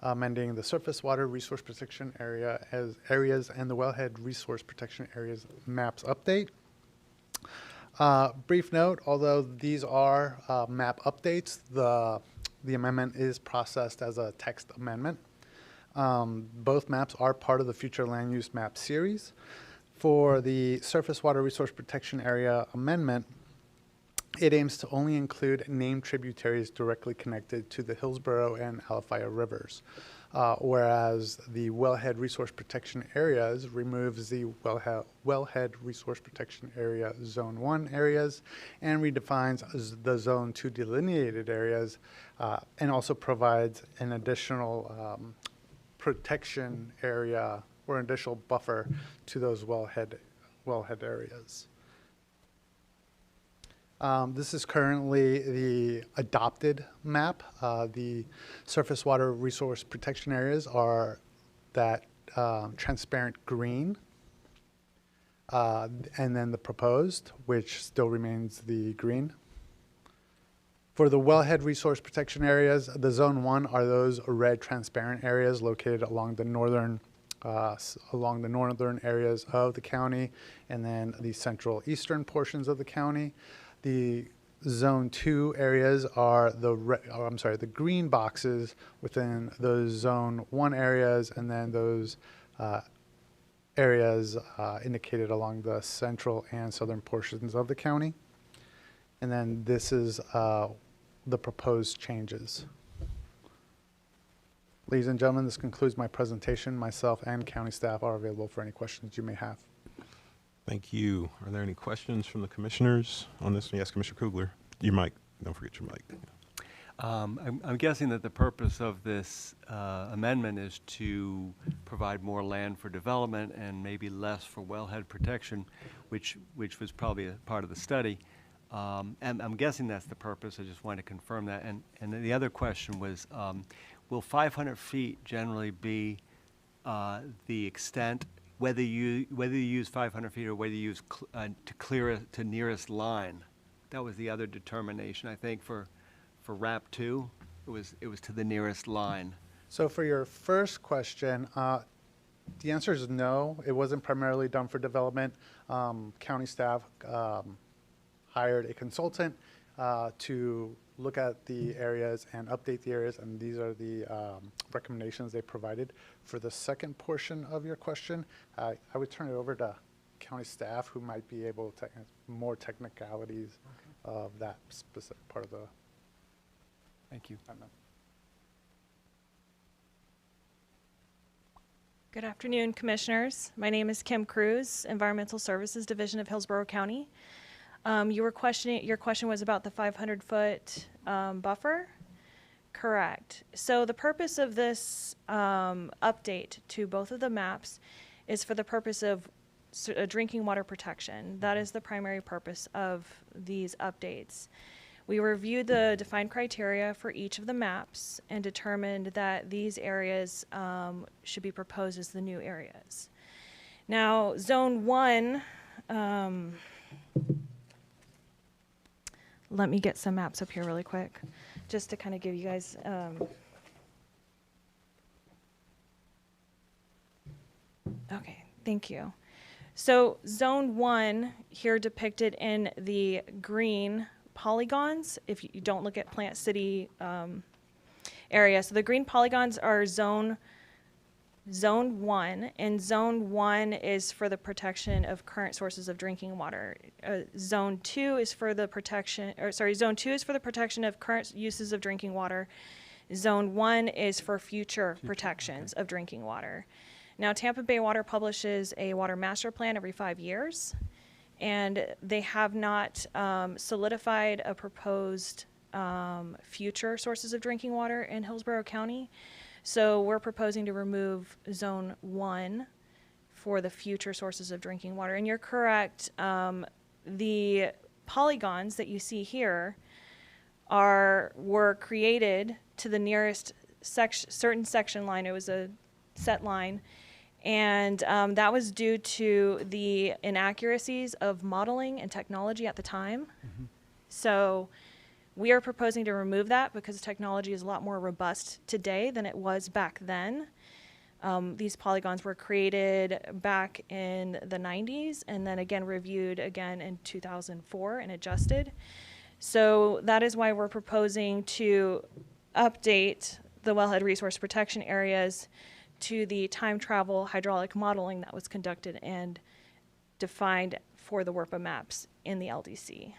amending the Surface Water Resource Protection Areas and the Wellhead Resource Protection Areas Maps Update. Brief note, although these are map updates, the amendment is processed as a text amendment. Both maps are part of the Future Land Use Map series. For the Surface Water Resource Protection Area Amendment, it aims to only include named tributaries directly connected to the Hillsborough and Alafaya rivers, whereas the Wellhead Resource Protection Areas removes the Wellhead Resource Protection Area Zone 1 areas and redefines the Zone 2 delineated areas, and also provides an additional protection area or an additional buffer to those wellhead areas. This is currently the adopted map. The surface water resource protection areas are that transparent green, and then the proposed, which still remains the green. For the wellhead resource protection areas, the Zone 1 are those red transparent areas located along the northern areas of the county, and then the central eastern portions of the county. The Zone 2 areas are the green boxes within those Zone 1 areas, and then those areas indicated along the central and southern portions of the county. And then this is the proposed changes. Ladies and gentlemen, this concludes my presentation. Myself and county staff are available for any questions you may have. Thank you. Are there any questions from the commissioners on this? Yes, Commissioner Kugler. Your mic. Don't forget your mic. I'm guessing that the purpose of this amendment is to provide more land for development and maybe less for wellhead protection, which was probably a part of the study. And I'm guessing that's the purpose. I just wanted to confirm that. And the other question was, will 500 feet generally be the extent, whether you use 500 feet or whether you use to nearest line? That was the other determination, I think, for RAP 2. It was to the nearest line. So for your first question, the answer is no. It wasn't primarily done for development. County staff hired a consultant to look at the areas and update the areas, and these are the recommendations they provided. For the second portion of your question, I would turn it over to county staff who might be able to answer more technicalities of that specific part of the. Thank you. Good afternoon, Commissioners. My name is Kim Cruz, Environmental Services Division of Hillsborough County. Your question was about the 500-foot buffer? Correct. So the purpose of this update to both of the maps is for the purpose of drinking water protection. That is the primary purpose of these updates. We reviewed the defined criteria for each of the maps and determined that these areas should be proposed as the new areas. Now, Zone 1, let me get some maps up here really quick, just to kind of give you guys okay, thank you. So Zone 1 here depicted in the green polygons, if you don't look at Plant City area. So the green polygons are Zone 1, and Zone 1 is for the protection of current sources of drinking water. Zone 2 is for the protection, Zone 2 is for the protection of current uses of drinking water. Zone 1 is for future protections of drinking water. Now, Tampa Bay Water publishes a water master plan every 5 years, and they have not solidified a proposed future sources of drinking water in Hillsborough County. So we're proposing to remove Zone 1 for the future sources of drinking water. And you're correct, the polygons that you see here were created to the nearest certain section line. It was a set line. And that was due to the inaccuracies of modeling and technology at the time. Mm-hmm. So we are proposing to remove that because technology is a lot more robust today than it was back then. These polygons were created back in the 90s and then again reviewed again in 2004 and adjusted. So that is why we're proposing to update the wellhead resource protection areas to the time travel hydraulic modeling that was conducted and defined for the WRPA maps in the LDC.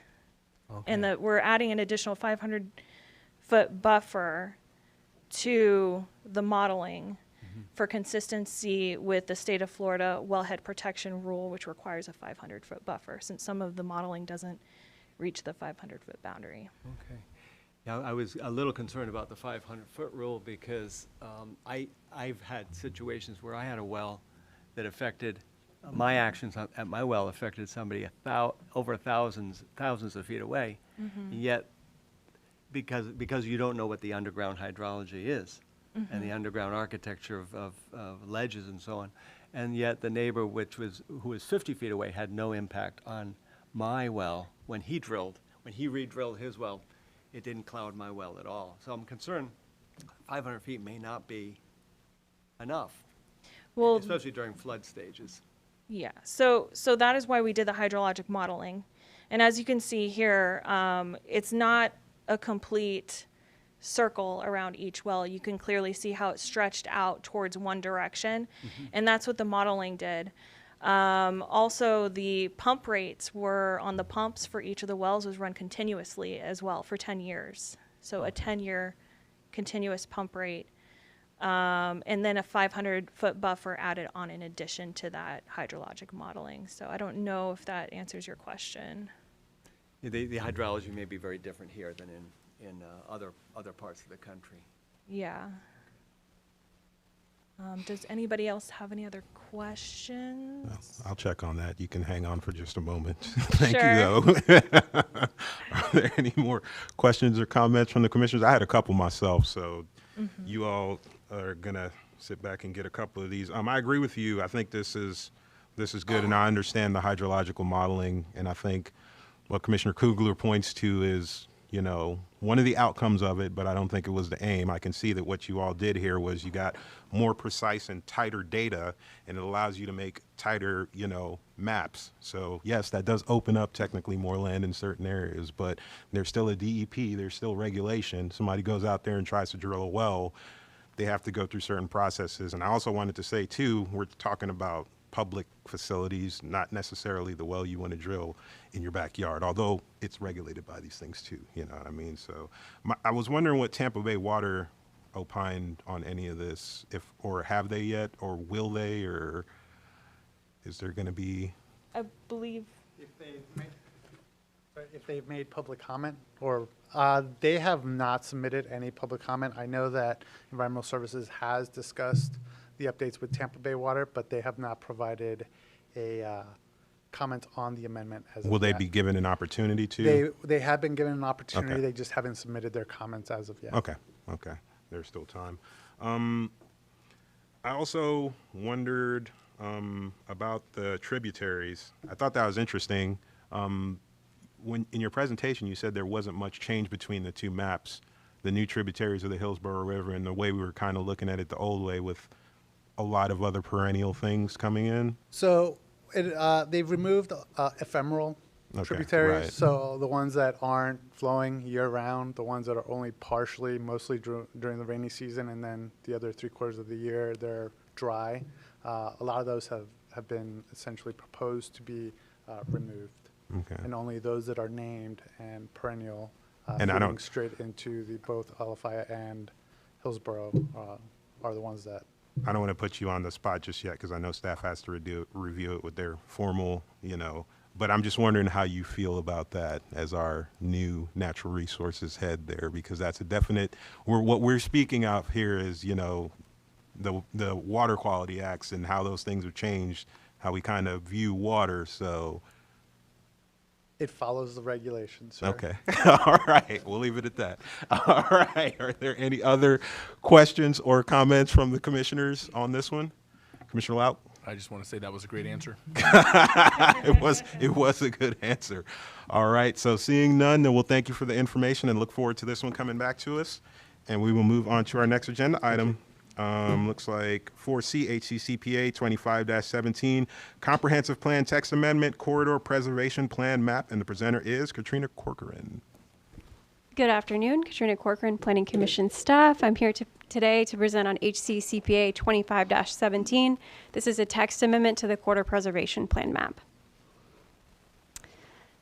Okay. And we're adding an additional 500-foot buffer to the modeling for consistency with the state of Florida wellhead protection rule, which requires a 500-foot buffer, since some of the modeling doesn't reach the 500-foot boundary. Okay. Yeah, I was a little concerned about the 500-foot rule because I've had situations where I had a well that affected my actions at my well affected somebody over thousands of feet away, yet because you don't know what the underground hydrology is and the underground architecture of ledges and so on, and yet the neighbor who was 50 feet away had no impact on my well when he re-drilled his well. It didn't cloud my well at all. So I'm concerned 500 feet may not be enough, well, especially during flood stages. Yeah, so that is why we did the hydrologic modeling. And as you can see here, it's not a complete circle around each well. You can clearly see how it stretched out towards one direction, and that's what the modeling did. Also, the pump rates were on the pumps for each of the wells was run continuously as well for 10 years. So a 10-year continuous pump rate. And then a 500-foot buffer added on in addition to that hydrologic modeling. So I don't know if that answers your question. Yeah, the hydrology may be very different here than in other parts of the country. Yeah. Does anybody else have any other questions? Well, I'll check on that. You can hang on for just a moment. Thank Sure. you, though. Are there any more questions or comments from the commissioners? I had a couple myself, so you all are going to sit back and get a couple of these. I agree with you. I think this is good, and I understand the hydrological modeling, and I think what Commissioner Kugler points to is, you know, one of the outcomes of it, but I don't think it was the aim. I can see that what you all did here was you got more precise and tighter data, and it allows you to make tighter, you know, maps. So yes, that does open up technically more land in certain areas, but there's still a DEP, there's still regulation. Somebody goes out there and tries to drill a well, they have to go through certain processes. And I also wanted to say too, we're talking about public facilities, not necessarily the well you want to drill in your backyard, although it's regulated by these things too, you know what I mean? So I was wondering what Tampa Bay Water opined on any of this, if, or have they yet, or will they, or is there going to be? I believe. If they've made public comment, or they have not submitted any public comment. I know that Environmental Services has discussed the updates with Tampa Bay Water, but they have not provided a comment on the amendment as Will of they yet. be given an opportunity to? They have been given an opportunity. Okay. They just haven't submitted their comments as of yet. Okay, okay, there's still time. I also wondered about the tributaries. I thought that was interesting. When in your presentation you said there wasn't much change between the two maps, the new tributaries of the Hillsborough River and the way we were kind of looking at it the old way, with a lot of other perennial things coming in. So they've removed ephemeral tributaries. right. So the ones that aren't flowing year round, the ones that are only partially, mostly during the rainy season, and then the other 3/4 of the year they're dry. A lot of those have been essentially proposed to be removed. Okay. And only those that are named and perennial And I feeding don't- straight into the both Alafaya and Hillsborough are the ones that. I don't want to put you on the spot just yet because I know staff has to review it with their formal, you know, but I'm just wondering how you feel about that as our new natural resources head there, because that's a definite, what we're speaking of here is, you know, the Water Quality Acts and how those things have changed, how we kind of view water, so. It follows the regulations, sir. Okay. All right. We'll leave it at that. All right. Are there any other questions or comments from the commissioners on this one? Commissioner Laut? I just want to say that was a great answer. It was a good answer. All right. So seeing none, then we'll thank you for the information and look forward to this one coming back to us. And we will move on to our next agenda item. Looks like 4C HCCPA 25-17 Comprehensive Plan Text Amendment Corridor Preservation Plan Map, and the presenter is Katrina Corcoran. Good afternoon, Katrina Corcoran, Planning Commission staff. I'm here today to present on HCCPA 25-17. This is a text amendment to the Corridor Preservation Plan map.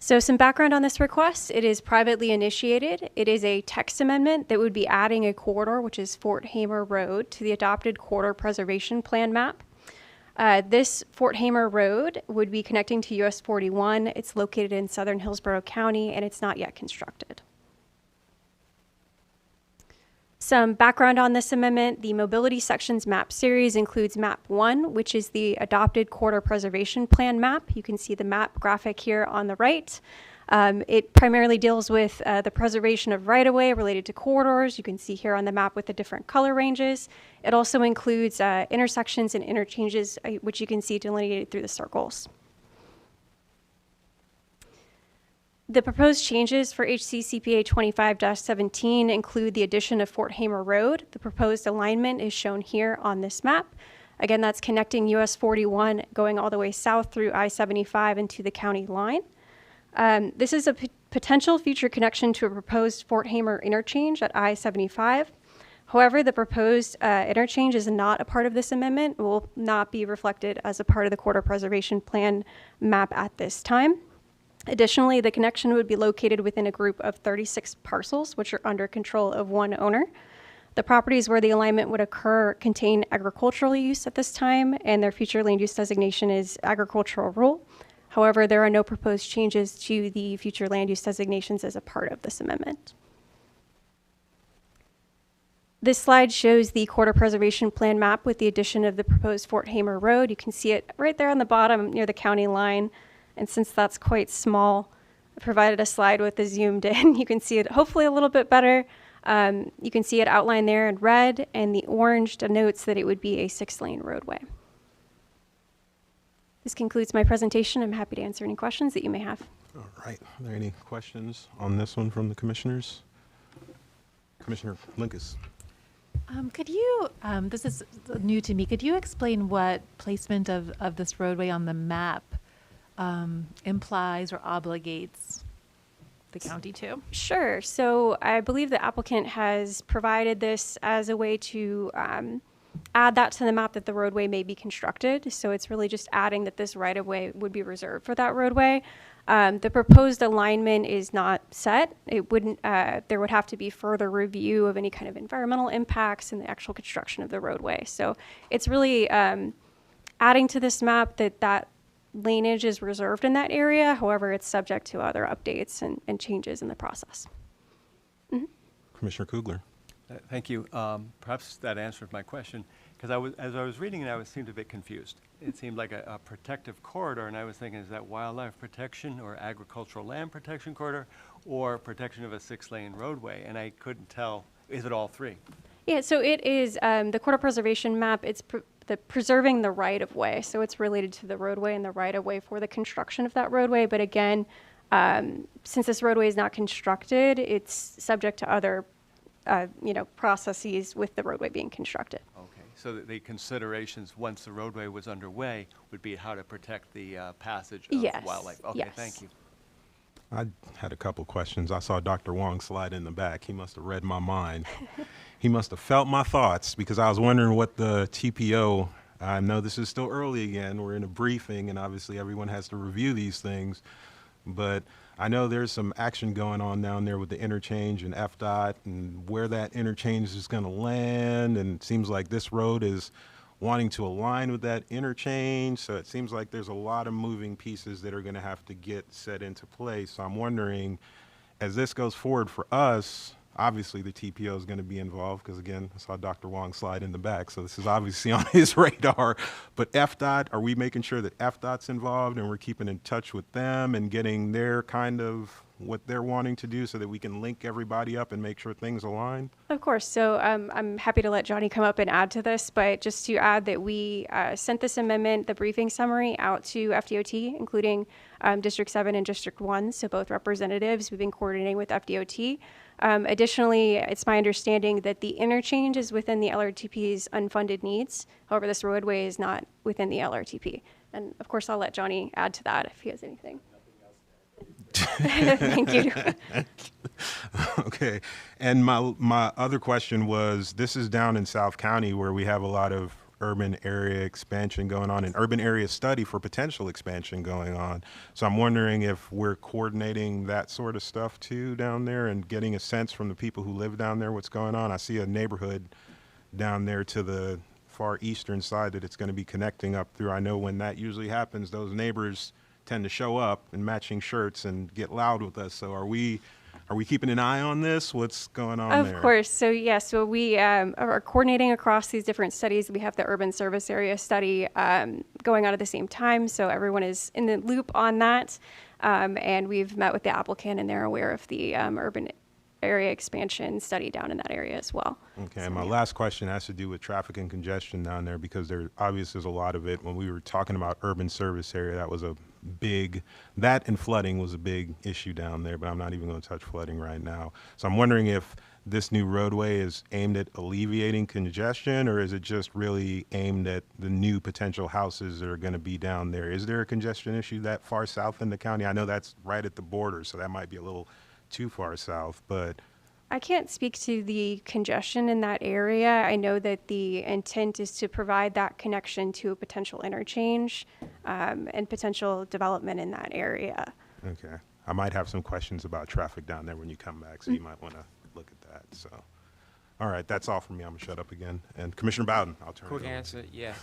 So some background on this request. It is privately initiated. It is a text amendment that would be adding a corridor, which is Fort Hamer Road, to the adopted Corridor Preservation Plan map. This Fort Hamer Road would be connecting to US 41. It's located in southern Hillsborough County, and it's not yet constructed. Some background on this amendment: the Mobility Sections map series includes Map 1, which is the adopted Corridor Preservation Plan map. You can see the map graphic here on the right. It primarily deals with the preservation of right-of-way related to corridors. You can see here on the map with the different color ranges. It also includes intersections and interchanges, which you can see delineated through the circles. The proposed changes for HCCPA 25-17 include the addition of Fort Hamer Road. The proposed alignment is shown here on this map. Again, that's connecting US 41 going all the way south through I-75 into the county line. This is a potential future connection to a proposed Fort Hamer interchange at I-75. However, the proposed interchange is not a part of this amendment. It will not be reflected as a part of the Corridor Preservation Plan map at this time. Additionally, the connection would be located within a group of 36 parcels, which are under control of one owner. The properties where the alignment would occur contain agricultural use at this time, and their future land use designation is agricultural rural. However, there are no proposed changes to the future land use designations as a part of this amendment. This slide shows the Corridor Preservation Plan map with the addition of the proposed Fort Hamer Road. You can see it right there on the bottom near the county line. And since that's quite small, I provided a slide with the zoomed in. You can see it hopefully a little bit better. You can see it outlined there in red, and the orange denotes that it would be a 6-lane roadway. This concludes my presentation. I'm happy to answer any questions that you may have. All right. Are there any questions on this one from the commissioners? Commissioner Linkus. Could you, this is new to me, could you explain what placement of this roadway on the map implies or obligates the county to? Sure. So I believe the applicant has provided this as a way to add that to the map that the roadway may be constructed. So it's really just adding that this right-of-way would be reserved for that roadway. The proposed alignment is not set. It wouldn't, there would have to be further review of any kind of environmental impacts in the actual construction of the roadway. So it's really adding to this map that laneage is reserved in that area. However, it's subject to other updates and changes in the process. Mm-hmm. Commissioner Kugler. Thank you. Perhaps that answered my question, because as I was reading it, I seemed a bit confused. It seemed like a protective corridor, and I was thinking, is that wildlife protection or agricultural land protection corridor or protection of a 6-lane roadway? And I couldn't tell, is it all three? Yeah, so it is the corridor preservation map. It's preserving the right-of-way, so it's related to the roadway and the right-of-way for the construction of that roadway. But again, since this roadway is not constructed, it's subject to other processes with the roadway being constructed. Okay, so the considerations once the roadway was underway would be how to protect the passage of wildlife. Okay, yes. Thank you. I had a couple questions. I saw Dr. Wong slide in the back. He must have read my mind. He must have felt my thoughts, because I was wondering what the TPO, I know this is still early again, we're in a briefing and obviously everyone has to review these things, but I know there's some action going on down there with the interchange and FDOT and where that interchange is going to land, and it seems like this road is wanting to align with that interchange, so it seems like there's a lot of moving pieces that are going to have to get set into place. So I'm wondering, as this goes forward for us, obviously the TPO is going to be involved, because again, I saw Dr. Wong slide in the back, so this is obviously on his radar. But FDOT, are we making sure that FDOT's involved and we're keeping in touch with them and getting their kind of what they're wanting to do so that we can link everybody up and make sure things align? Of course. So I'm happy to let Johnny come up and add to this, but just to add that we sent this amendment, the briefing summary, out to FDOT, including District 7 and District 1, so both representatives. We've been coordinating with FDOT. Additionally, it's my understanding that the interchange is within the LRTP's unfunded needs. However, this roadway is not within the LRTP. And of course, I'll let Johnny add to that if he has anything. Thank you. Okay. And my other question was, this is down in South County where we have a lot of urban area expansion going on and urban area study for potential expansion going on. So I'm wondering if we're coordinating that sort of stuff too down there and getting a sense from the people who live down there what's going on. I see a neighborhood down there to the far eastern side that it's going to be connecting up through. I know when that usually happens, those neighbors tend to show up in matching shirts and get loud with us. So are we keeping an eye on this? What's going on there? Of course. So yes, so we are coordinating across these different studies. We have the urban service area study going on at the same time, so everyone is in the loop on that. And we've met with the applicant, and they're aware of the urban area expansion study down in that area as well. Okay, and my last question has to do with traffic and congestion down there, because there obviously is a lot of it. When we were talking about urban service area, that was that and flooding was a big issue down there, but I'm not even going to touch flooding right now. So I'm wondering if this new roadway is aimed at alleviating congestion, or is it just really aimed at the new potential houses that are going to be down there? Is there a congestion issue that far south in the county? I know that's right at the border, so that might be a little too far south, but I can't speak to the congestion in that area. I know that the intent is to provide that connection to a potential interchange and potential development in that area. Okay. I might have some questions about traffic down there when you come back, so you might want to look at that. So, all right, that's all for me. I'm going to shut up again. And Commissioner Bowden, I'll turn it over. Quick answer, yes.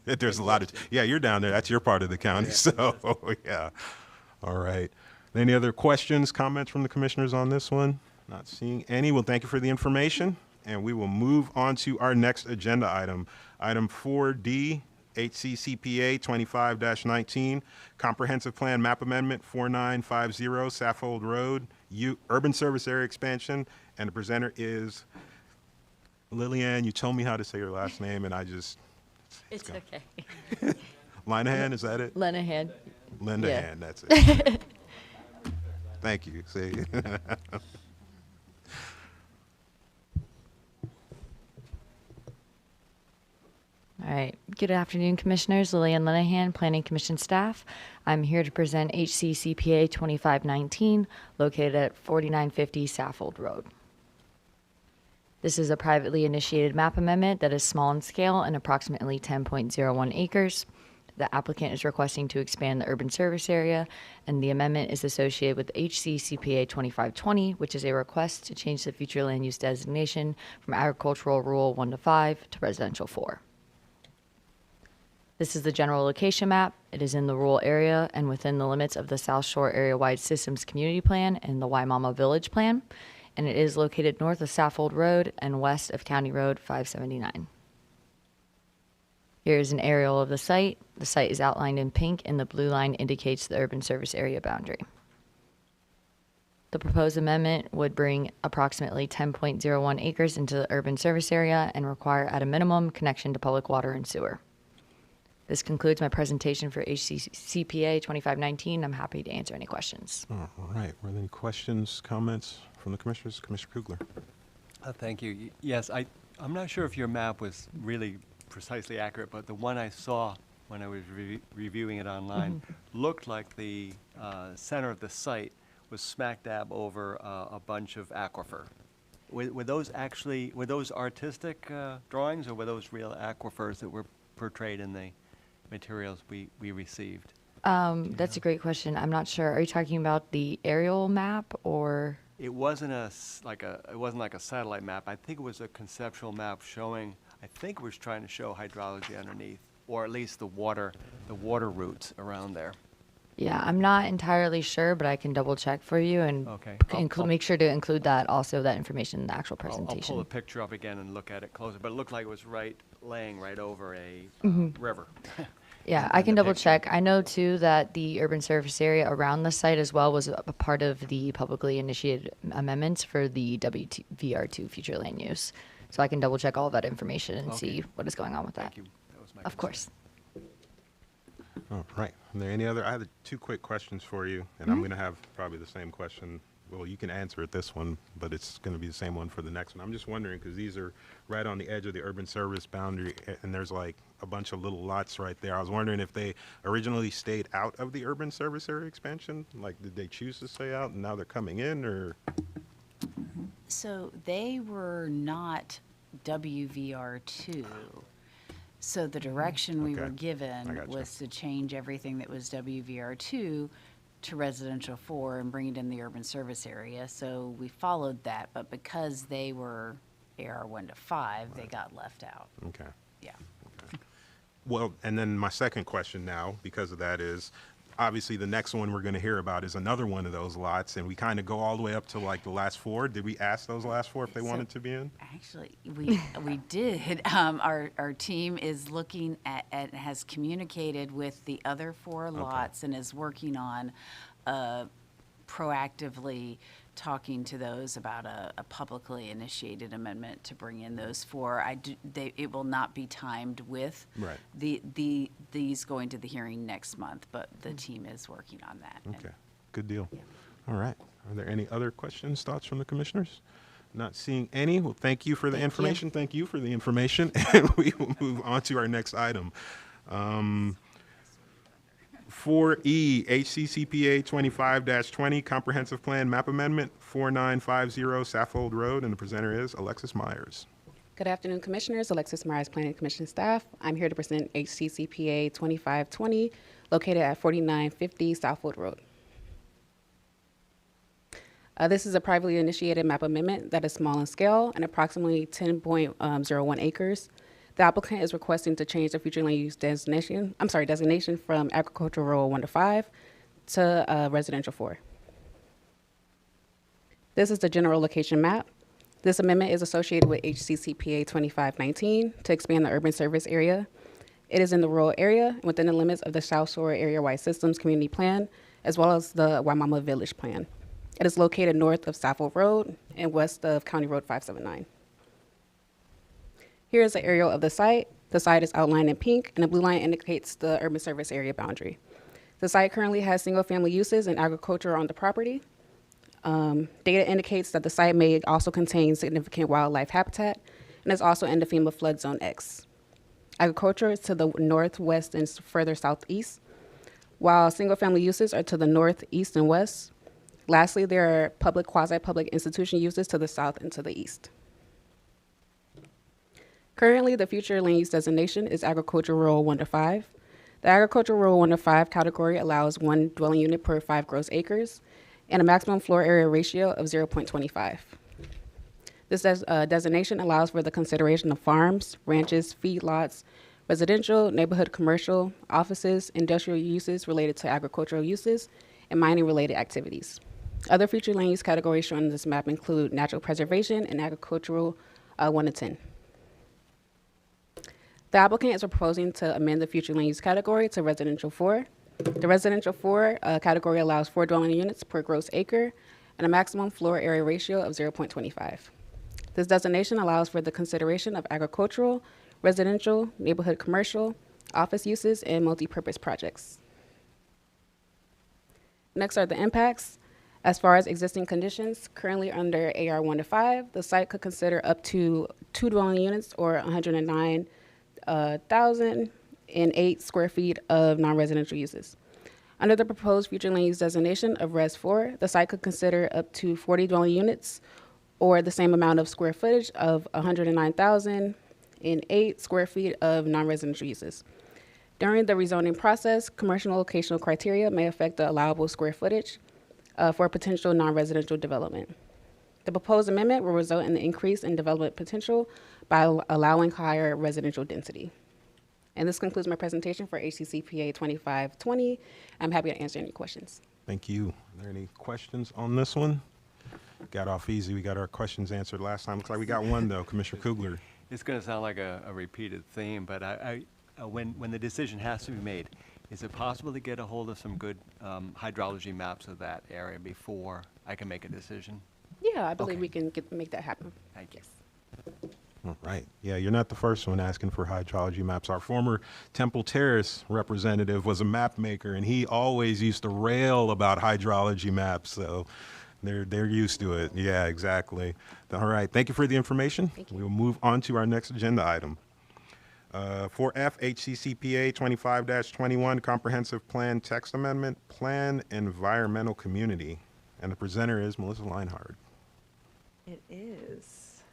There's a lot of, you're down there. That's your part of the county, so yeah. All right. Any other questions, comments from the commissioners on this one? Not seeing any. Well, thank you for the information, and we will move on to our next agenda item. Item 4D, HCCPA 25-19, Comprehensive Plan Map Amendment 4950, Saffold Road, Urban Service Area Expansion, and the presenter is Lillian. You told me how to say your last name, and I just... It's okay. Linehan, is that it? Lenahan. Lindahan, Yeah. that's it. Thank you. See? All right. Good afternoon, Commissioners. Lillian Linehan, Planning Commission staff. I'm here to present HCCPA 2519, located at 4950 Saffold Road. This is a privately initiated map amendment that is small in scale and approximately 10.01 acres. The applicant is requesting to expand the urban service area, and the amendment is associated with HCCPA 2520, which is a request to change the future land use designation from agricultural rural 1 to 5 to residential 4. This is the general location map. It is in the rural area and within the limits of the South Shore Area-Wide Systems Community Plan and the Waimama Village Plan, and it is located north of Saffold Road and west of County Road 579. Here is an aerial of the site. The site is outlined in pink, and the blue line indicates the urban service area boundary. The proposed amendment would bring approximately 10.01 acres into the urban service area and require, at a minimum, connection to public water and sewer. This concludes my presentation for HCCPA 2519. I'm happy to answer any questions. All right. Were there any questions, comments from the commissioners? Commissioner Kugler. Thank you. Yes, I'm not sure if your map was really precisely accurate, but the one I saw when I was reviewing it online looked like the center of the site was smack dab over a bunch of aquifer. Were those artistic drawings, or were those real aquifers that were portrayed in the materials we received? That's a great question. I'm not sure. Are you talking about the aerial map, or? It wasn't like a satellite map. I think it was a conceptual map showing. I think it was trying to show hydrology underneath, or at least the water routes around there. Yeah, I'm not entirely sure, but I can double check for you and make sure to include that information in the actual presentation. I'll pull the picture up again and look at it closer, but it looked like it was laying right over a river. Yeah, I can double check. I know too that the urban surface area around the site as well was a part of the publicly initiated amendments for the WVR2 future land use. So I can double check all of that information and see what is going on with that. Thank you. That was my Of course. All right. Are there any other? I have 2 quick questions for you, and I'm going to have probably the same question. Well, you can answer it this one, but it's going to be the same one for the next one. I'm just wondering, because these are right on the edge of the urban service boundary, and there's like a bunch of little lots right there. I was wondering if they originally stayed out of the urban service area expansion. Like, did they choose to stay out and now they're coming in, or? So they were not WVR2. So the direction we were given was to change everything that was WVR2 to residential 4 and bring it in the urban service area. So we followed that, but because they were AR 1 to 5, they got left out. Okay. Yeah. Okay. Well, and then my second question now, because of that, is obviously the next one we're going to hear about is another one of those lots, and we kind of go all the way up to like the last 4. Did we ask those last 4 if they wanted to be in? Actually, we did. Our team is looking at and has communicated with the other 4 lots and is working on proactively talking to those about a publicly initiated amendment to bring in those 4. It will not be timed with these going to the hearing next month, but the team is working on that. Okay, good deal. Yeah. All right. Are there any other questions, thoughts from the commissioners? Not seeing any. Well, thank you for the information. Thank you for the information. And we will move on to our next item. 4E, HCCPA 25-20, Comprehensive Plan Map Amendment, 4950 Saffold Road, and the presenter is Alexis Myers. Good afternoon, Commissioners. Alexis Myers, Planning Commission staff. I'm here to present HCCPA 2520, located at 4950 Saffold Road. This is a privately initiated map amendment that is small in scale and approximately 10.01 acres. The applicant is requesting to change the future land use designation from agricultural rural 1 to 5 to residential 4. This is the general location map. This amendment is associated with HCCPA 2519 to expand the urban service area. It is in the rural area within the limits of the South Shore Area-Wide Systems Community Plan, as well as the Waimama Village Plan. It is located north of Saffold Road and west of County Road 579. Here is an aerial of the site. The site is outlined in pink, and the blue line indicates the urban service area boundary. The site currently has single-family uses and agriculture on the property. Data indicates that the site may also contain significant wildlife habitat and is also in the FEMA Flood Zone X. Agriculture is to the northwest and further southeast, while single-family uses are to the north, east, and west. Lastly, there are public, quasi-public institution uses to the south and to the east. Currently, the future land use designation is agricultural rural 1 to 5. The agricultural rural 1 to 5 category allows 1 dwelling unit per 5 gross acres and a maximum floor area ratio of 0.25. This designation allows for the consideration of farms, ranches, feedlots, residential, neighborhood commercial, offices, industrial uses related to agricultural uses, and mining-related activities. Other future land use categories shown in this map include natural preservation and agricultural 1 to 10. The applicant is proposing to amend the future land use category to residential 4. The residential 4 category allows 4 dwelling units per gross acre and a maximum floor area ratio of 0.25. This designation allows for the consideration of agricultural, residential, neighborhood commercial, office uses, and multi-purpose projects. Next are the impacts. As far as existing conditions, currently under AR 1 to 5, the site could consider up to 2 dwelling units or 109,008 square feet of non-residential uses. Under the proposed future land use designation of Res 4, the site could consider up to 40 dwelling units or the same amount of square footage of 109,008 square feet of non-residential uses. During the rezoning process, commercial locational criteria may affect the allowable square footage for potential non-residential development. The proposed amendment will result in the increase in development potential by allowing higher residential density. And this concludes my presentation for HCCPA 2520. I'm happy to answer any questions. Thank you. Are there any questions on this one? Got off easy. We got our questions answered last time. Looks like we got one, though. Commissioner Kugler. It's going to sound like a repeated theme, but when the decision has to be made, is it possible to get a hold of some good hydrology maps of that area before I can make a decision? Yeah, I believe we can make that happen. Thank you. All right. Yeah, you're not the first one asking for hydrology maps. Our former Temple Terrace representative was a map maker, and he always used to rail about hydrology maps. So they're used to it. Yeah, exactly. All right. Thank you for the information. We'll move on to our next agenda item. 4F HCCPA 25-21 Comprehensive Plan Text Amendment, Plan Environmental Community. And the presenter is Melissa Leinhardt. It is.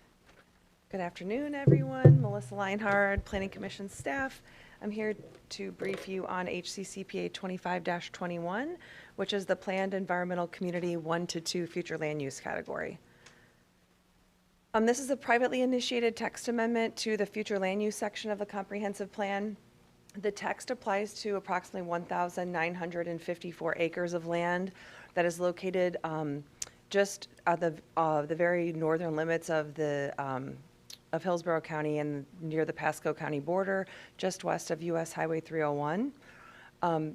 Good afternoon, everyone. Melissa Leinhardt, Planning Commission staff. I'm here to brief you on HCCPA 25-21, which is the Planned Environmental Community 1 to 2 Future Land Use category. This is a privately initiated text amendment to the future land use section of the comprehensive plan. The text applies to approximately 1,954 acres of land that is located just at the very northern limits of Hillsborough County and near the Pasco County border, just west of US Highway 301.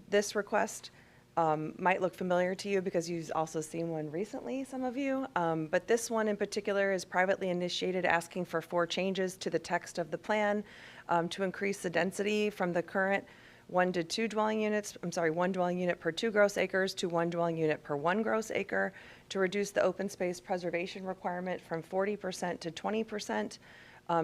This request might look familiar to you because you've also seen one recently, some of you, but this one in particular is privately initiated, asking for 4 changes to the text of the plan to increase the density from the current 1 to 2 dwelling units, 1 dwelling unit per 2 gross acres to 1 dwelling unit per 1 gross acre, to reduce the open space preservation requirement from 40% to 20%,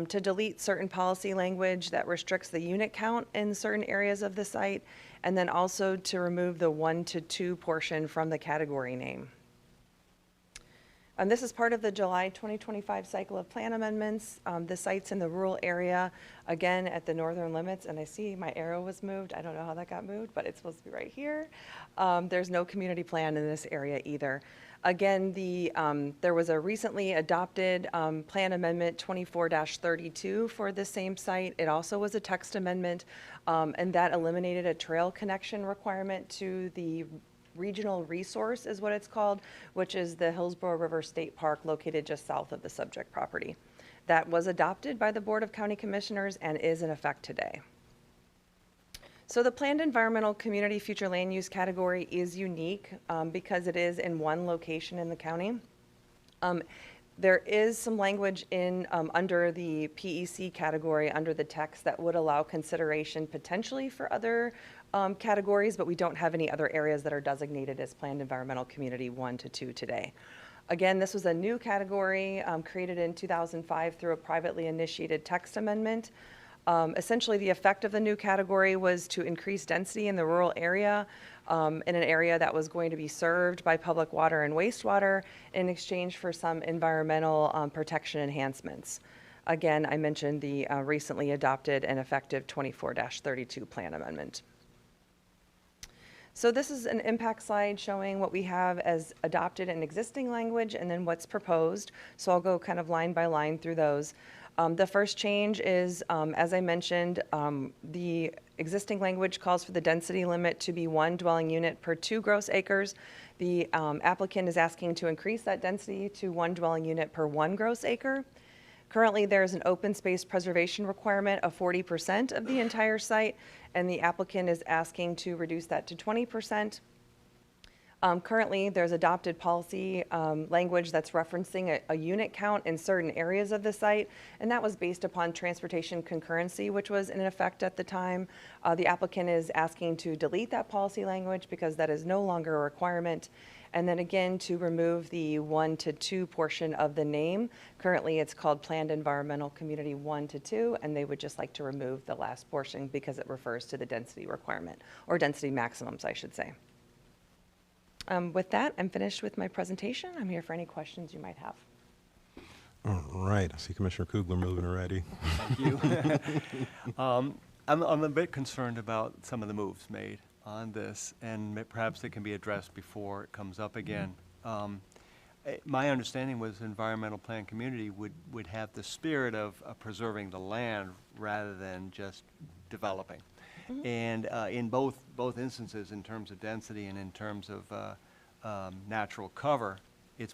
to delete certain policy language that restricts the unit count in certain areas of the site, and then also to remove the 1 to 2 portion from the category name. This is part of the July 2025 cycle of plan amendments. The site's in the rural area, again at the northern limits, and I see my arrow was moved. I don't know how that got moved, but it's supposed to be right here. There's no community plan in this area either. Again, there was a recently adopted Plan Amendment 24-32 for the same site. It also was a text amendment, and that eliminated a trail connection requirement to the regional resource, is what it's called, which is the Hillsborough River State Park located just south of the subject property. That was adopted by the Board of County Commissioners and is in effect today. So the Planned Environmental Community Future Land Use category is unique because it is in one location in the county. There is some language in under the PEC category, under the text, that would allow consideration potentially for other categories, but we don't have any other areas that are designated as Planned Environmental Community 1 to 2 today. Again, this was a new category created in 2005 through a privately initiated text amendment. Essentially, the effect of the new category was to increase density in the rural area, in an area that was going to be served by public water and wastewater in exchange for some environmental protection enhancements. Again, I mentioned the recently adopted and effective 24-32 plan amendment. So this is an impact slide showing what we have as adopted and existing language and then what's proposed. So I'll go kind of line by line through those. The first change is, as I mentioned, the existing language calls for the density limit to be 1 dwelling unit per 2 gross acres. The applicant is asking to increase that density to 1 dwelling unit per 1 gross acre. Currently, there's an open space preservation requirement of 40% of the entire site, and the applicant is asking to reduce that to 20%. Currently, there's adopted policy language that's referencing a unit count in certain areas of the site, and that was based upon transportation concurrency, which was in effect at the time. The applicant is asking to delete that policy language because that is no longer a requirement. And then again, to remove the 1 to 2 portion of the name. Currently, it's called Planned Environmental Community 1 to 2, and they would just like to remove the last portion because it refers to the density requirement, or density maximums, I should say. With that, I'm finished with my presentation. I'm here for any questions you might have. All right. I see Commissioner Kugler moving already. Thank you. I'm a bit concerned about some of the moves made on this, and perhaps they can be addressed before it comes up again. My understanding was environmental plan community would have the spirit of preserving the land rather than just developing. And in both instances, in terms of density and in terms of natural cover,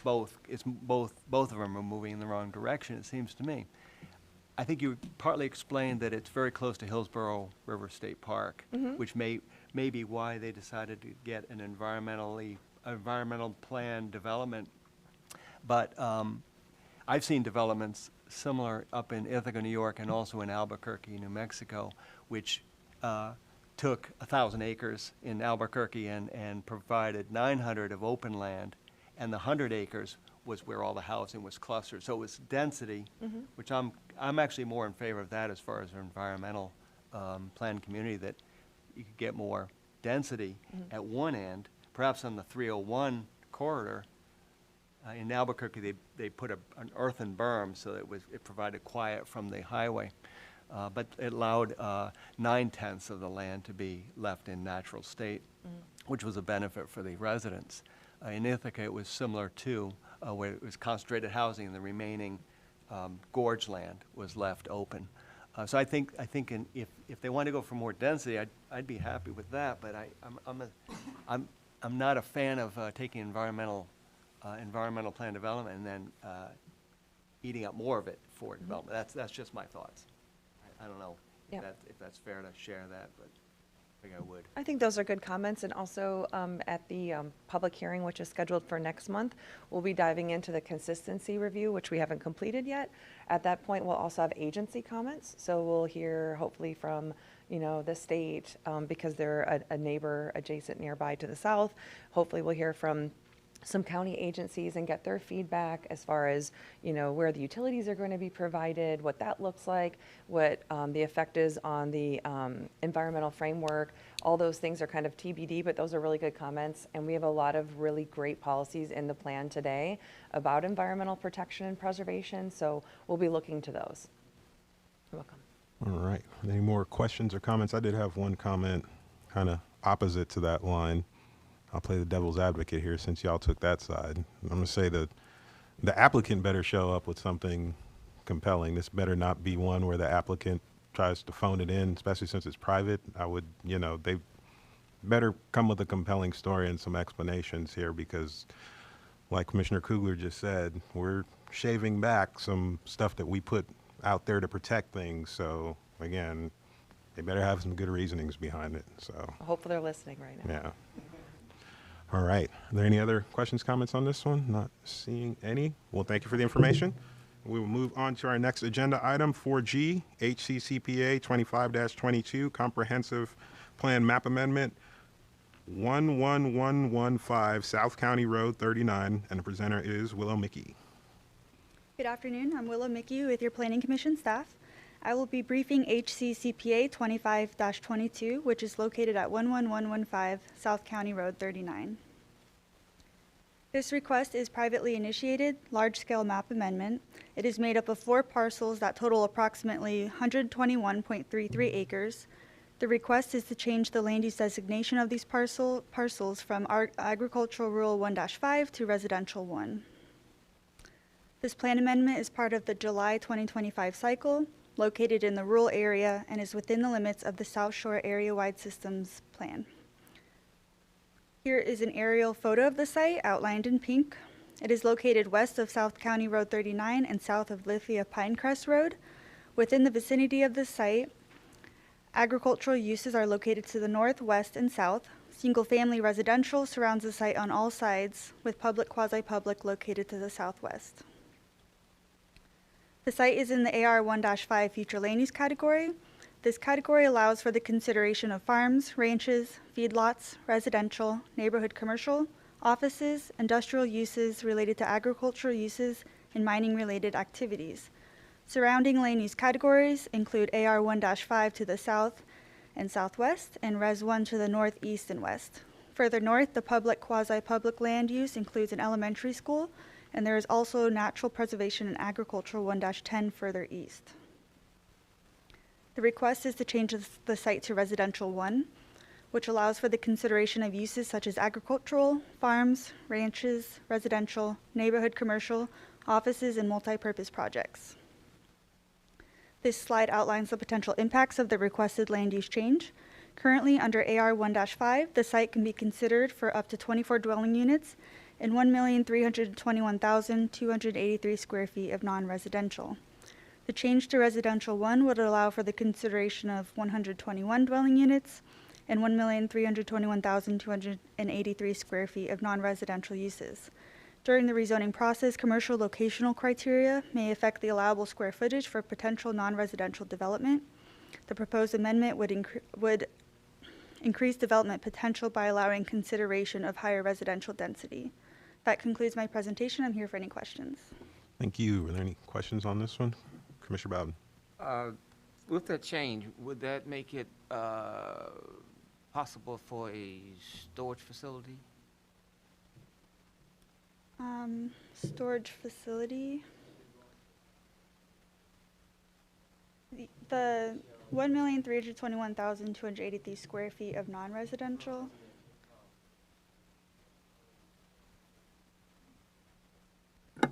both of them are moving in the wrong direction, it seems to me. I think you partly explained that it's very close to Hillsborough River State Park, which may be why they decided to get an environmental plan development. But I've seen developments similar up in Ithaca, New York, and also in Albuquerque, New Mexico, which took 1,000 acres in Albuquerque and provided 900 of open land, and the 100 acres was where all the housing was clustered. So it was density, which I'm actually more in favor of that as far as an environmental planned community, that you could get more density at one end, perhaps on the 301 corridor. In Albuquerque, they put an earthen berm so that it provided quiet from the highway. But it allowed 9/10 of the land to be left in natural state, which was a benefit for the residents. In Ithaca, it was similar too, where it was concentrated housing and the remaining gorge land was left open. So I think if they want to go for more density, I'd be happy with that. But I'm not a fan of taking environmental plan development and then eating up more of it for development. That's just my thoughts. I don't know if that's fair to share that, but I think I would. I think those are good comments, and also at the public hearing, which is scheduled for next month, we'll be diving into the consistency review, which we haven't completed yet. At that point, we'll also have agency comments, so we'll hear hopefully from the state, because they're a neighbor adjacent nearby to the south. Hopefully we'll hear from some county agencies and get their feedback as far as, where the utilities are going to be provided, what that looks like, what the effect is on the environmental framework. All those things are kind of TBD, but those are really good comments. And we have a lot of really great policies in the plan today about environmental protection and preservation. So we'll be looking to those. You're welcome. All right. Any more questions or comments? I did have one comment kind of opposite to that line. I'll play the devil's advocate here since y'all took that side. I'm going to say that the applicant better show up with something compelling. This better not be one where the applicant tries to phone it in, especially since it's private. They better come with a compelling story and some explanations here, because like Commissioner Kugler just said, we're shaving back some stuff that we put out there to protect things. So again, they better have some good reasonings behind it. So hopefully they're listening right now. Yeah. All right. Are there any other questions, comments on this one? Not seeing any. Well, thank you for the information. We will move on to our next agenda item, 4G, HCCPA 25-22, Comprehensive Plan Map Amendment. 11115 South County Road 39, and the presenter is Willow Mickey. Good afternoon. I'm Willow Mickey with your Planning Commission staff. I will be briefing HCCPA 25-22, which is located at 11115 South County Road 39. This request is privately initiated, large-scale map amendment. It is made up of 4 parcels that total approximately 121.33 acres. The request is to change the land use designation of these parcels from agricultural rural 1-5 to residential 1. This plan amendment is part of the July 2025 cycle, located in the rural area, and is within the limits of the South Shore Area-Wide Systems Plan. Here is an aerial photo of the site outlined in pink. It is located west of South County Road 39 and south of Lithia Pinecrest Road. Within the vicinity of the site, agricultural uses are located to the north, west, and south. Single-family residential surrounds the site on all sides, with public, quasi-public located to the southwest. The site is in the AR 1-5 future land use category. This category allows for the consideration of farms, ranches, feedlots, residential, neighborhood commercial, offices, industrial uses related to agricultural uses, and mining-related activities. Surrounding land use categories include AR 1-5 to the south and southwest, and Res 1 to the north, east, and west. Further north, the public, quasi-public land use includes an elementary school, and there is also natural preservation and agricultural 1-10 further east. The request is to change the site to residential 1, which allows for the consideration of uses such as agricultural, farms, ranches, residential, neighborhood commercial, offices, and multi-purpose projects. This slide outlines the potential impacts of the requested land use change. Currently, under AR 1-5, the site can be considered for up to 24 dwelling units and 1,321,283 square feet of non-residential. The change to residential 1 would allow for the consideration of 121 dwelling units and 1,321,283 square feet of non-residential uses. During the rezoning process, commercial locational criteria may affect the allowable square footage for potential non-residential development. The proposed amendment would increase development potential by allowing consideration of higher residential density. That concludes my presentation. I'm here for any questions. Thank you. Are there any questions on this one? Commissioner Bowden. With that change, would that make it possible for a storage facility? Storage facility. The 1,321,283 square feet of non-residential.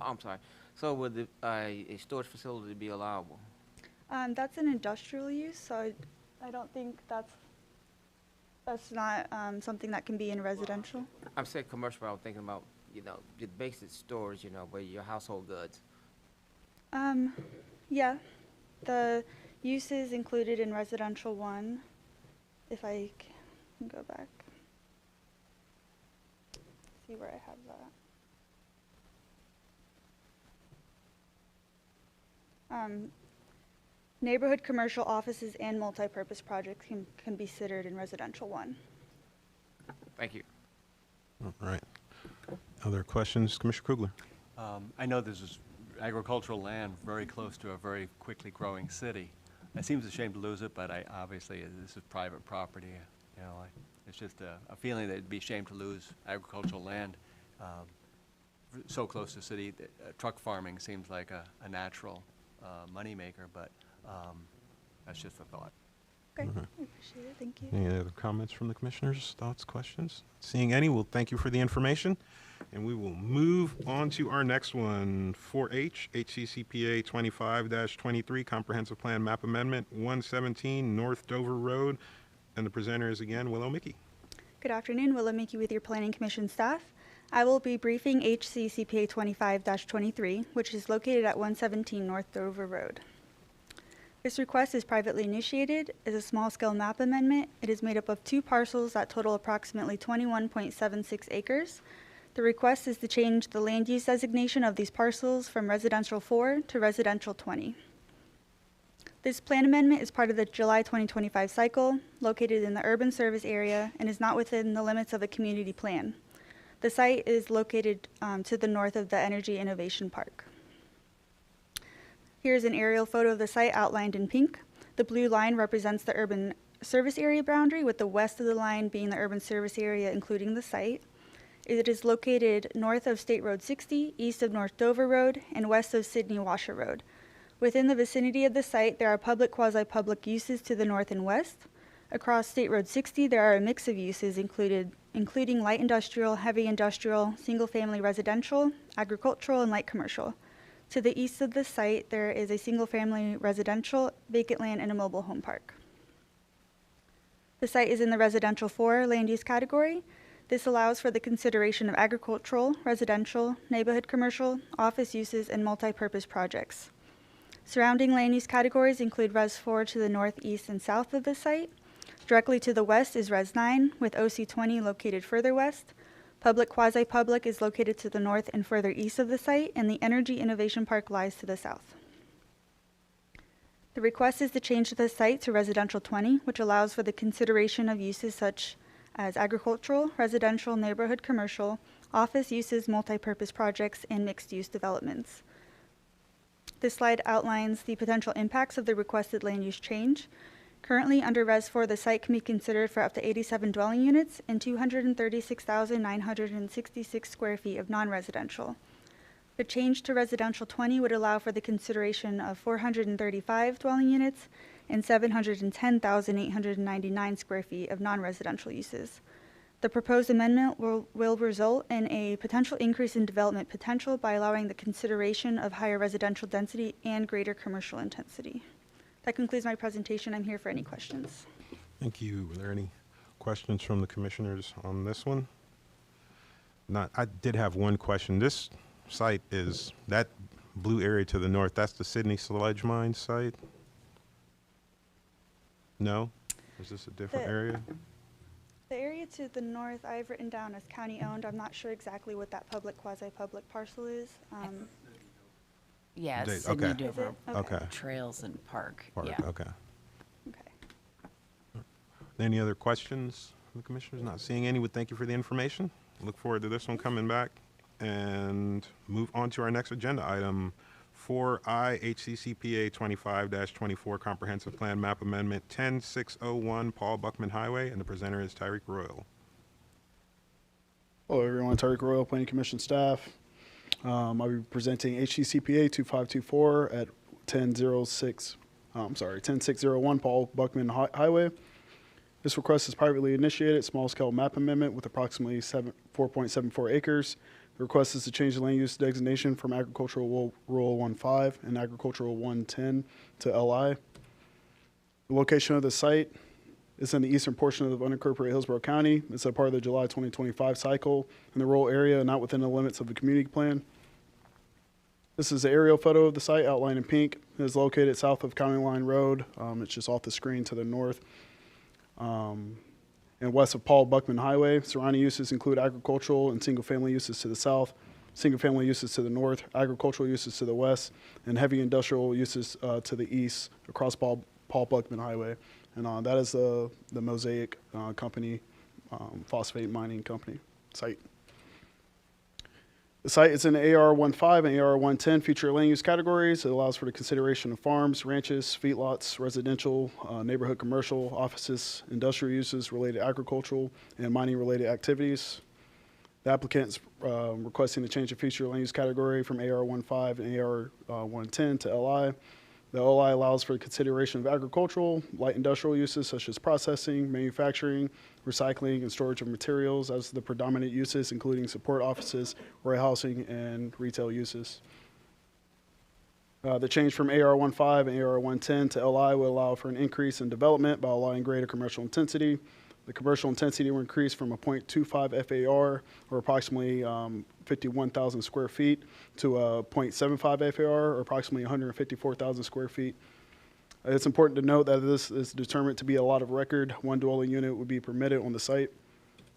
I'm sorry. So would a storage facility be allowable? That's an industrial use, so I don't think that's not something that can be in residential. I'm saying commercial, but I'm thinking about, the basic storage, where your household goods. Yeah, the uses included in residential 1, if I can go back, see where I have that. Neighborhood commercial offices and multi-purpose projects can be considered in residential 1. Thank you. All right. Other questions? Commissioner Kugler. I know this is agricultural land very close to a very quickly growing city. It seems a shame to lose it, but obviously this is private property. It's just a feeling that it'd be a shame to lose agricultural land so close to the city. Truck farming seems like a natural moneymaker, but that's just a thought. Okay, I appreciate it. Thank you. Any other comments from the commissioners, thoughts, questions? Seeing any, we'll thank you for the information. And we will move on to our next one, 4H, HCCPA 25-23, Comprehensive Plan Map Amendment, 117 North Dover Road. And the presenter is again Willow Mickey. Good afternoon, Willow Mickey with your Planning Commission staff. I will be briefing HCCPA 25-23, which is located at 117 North Dover Road. This request is privately initiated, is a small-scale map amendment. It is made up of 2 parcels that total approximately 21.76 acres. The request is to change the land use designation of these parcels from residential 4 to residential 20. This plan amendment is part of the July 2025 cycle, located in the urban service area, and is not within the limits of a community plan. The site is located to the north of the Energy Innovation Park. Here's an aerial photo of the site outlined in pink. The blue line represents the urban service area boundary, with the west of the line being the urban service area, including the site. It is located north of State Road 60, east of North Dover Road, and west of Sidney Washer Road. Within the vicinity of the site, there are public, quasi-public uses to the north and west. Across State Road 60, there are a mix of uses including light industrial, heavy industrial, single-family residential, agricultural, and light commercial. To the east of the site, there is a single-family residential, vacant land, and a mobile home park. The site is in the residential 4 land use category. This allows for the consideration of agricultural, residential, neighborhood commercial, office uses, and multi-purpose projects. Surrounding land use categories include Res 4 to the north, east, and south of the site. Directly to the west is Res 9, with OC 20 located further west. Public quasi-public is located to the north and further east of the site, and the Energy Innovation Park lies to the south. The request is to change the site to Residential 20, which allows for the consideration of uses such as agricultural, residential, neighborhood commercial, office uses, multi-purpose projects, and mixed-use developments. This slide outlines the potential impacts of the requested land use change. Currently, under Res 4, the site can be considered for up to 87 dwelling units and 236,966 square feet of non-residential. The change to Residential 20 would allow for the consideration of 435 dwelling units and 710,899 square feet of non-residential uses. The proposed amendment will result in a potential increase in development potential by allowing the consideration of higher residential density and greater commercial intensity. That concludes my presentation. I'm here for any questions. Thank you. Are there any questions from the commissioners on this one? I did have one question. This site is, that blue area to the north, that's the Sidney Sludge Mine site? No? Is this a different area? The area to the north I've written down as county-owned. I'm not sure exactly what that public, quasi-public parcel is. Yeah, Okay. Sidney Okay. Dover Okay. Trails and Park. Park, Yeah. okay. Any other questions from the commissioners? Not seeing any. Would thank you for the information. Look forward to this one coming back. And move on to our next agenda item, 4I HCCPA 25-24 Comprehensive Plan Map Amendment 10601 Paul Buckman Highway, and the presenter is Tyreek Royal. Hello everyone, Tyreek Royal, Planning Commission staff. I'll be presenting HCCPA 2524 at 10601 Paul Buckman Highway. This request is privately initiated, small-scale map amendment with approximately 4.74 acres. The request is to change the land use designation from agricultural rural 1.5 and agricultural 1.10 to LI. The location of the site is in the eastern portion of unincorporated Hillsborough County. It's a part of the July 2025 cycle in the rural area, not within the limits of the community plan. This is an aerial photo of the site outlined in pink. It is located south of County Line Road. It's just off the screen to the north. And west of Paul Buckman Highway. Surrounding uses include agricultural and single-family uses to the south, single-family uses to the north, agricultural uses to the west, and heavy industrial uses to the east across Paul Buckman Highway. And that is the Mosaic company, phosphate mining company site. The site is in the AR-15 and AR-110 future land use categories. It allows for the consideration of farms, ranches, feedlots, residential, neighborhood commercial, offices, industrial uses, related agricultural, and mining-related activities. The applicant is requesting to change the future land use category from AR-15 and AR-110 to LI. The LI allows for the consideration of agricultural, light industrial uses such as processing, manufacturing, recycling, and storage of materials as the predominant uses, including support offices, warehousing, and retail uses. The change from AR-15 and AR-110 to LI will allow for an increase in development by allowing greater commercial intensity. The commercial intensity will increase from a 0.25 FAR, or approximately 51,000 square feet, to a 0.75 FAR, or approximately 154,000 square feet. It's important to note that this is determined to be a lot of record. One dwelling unit would be permitted on the site.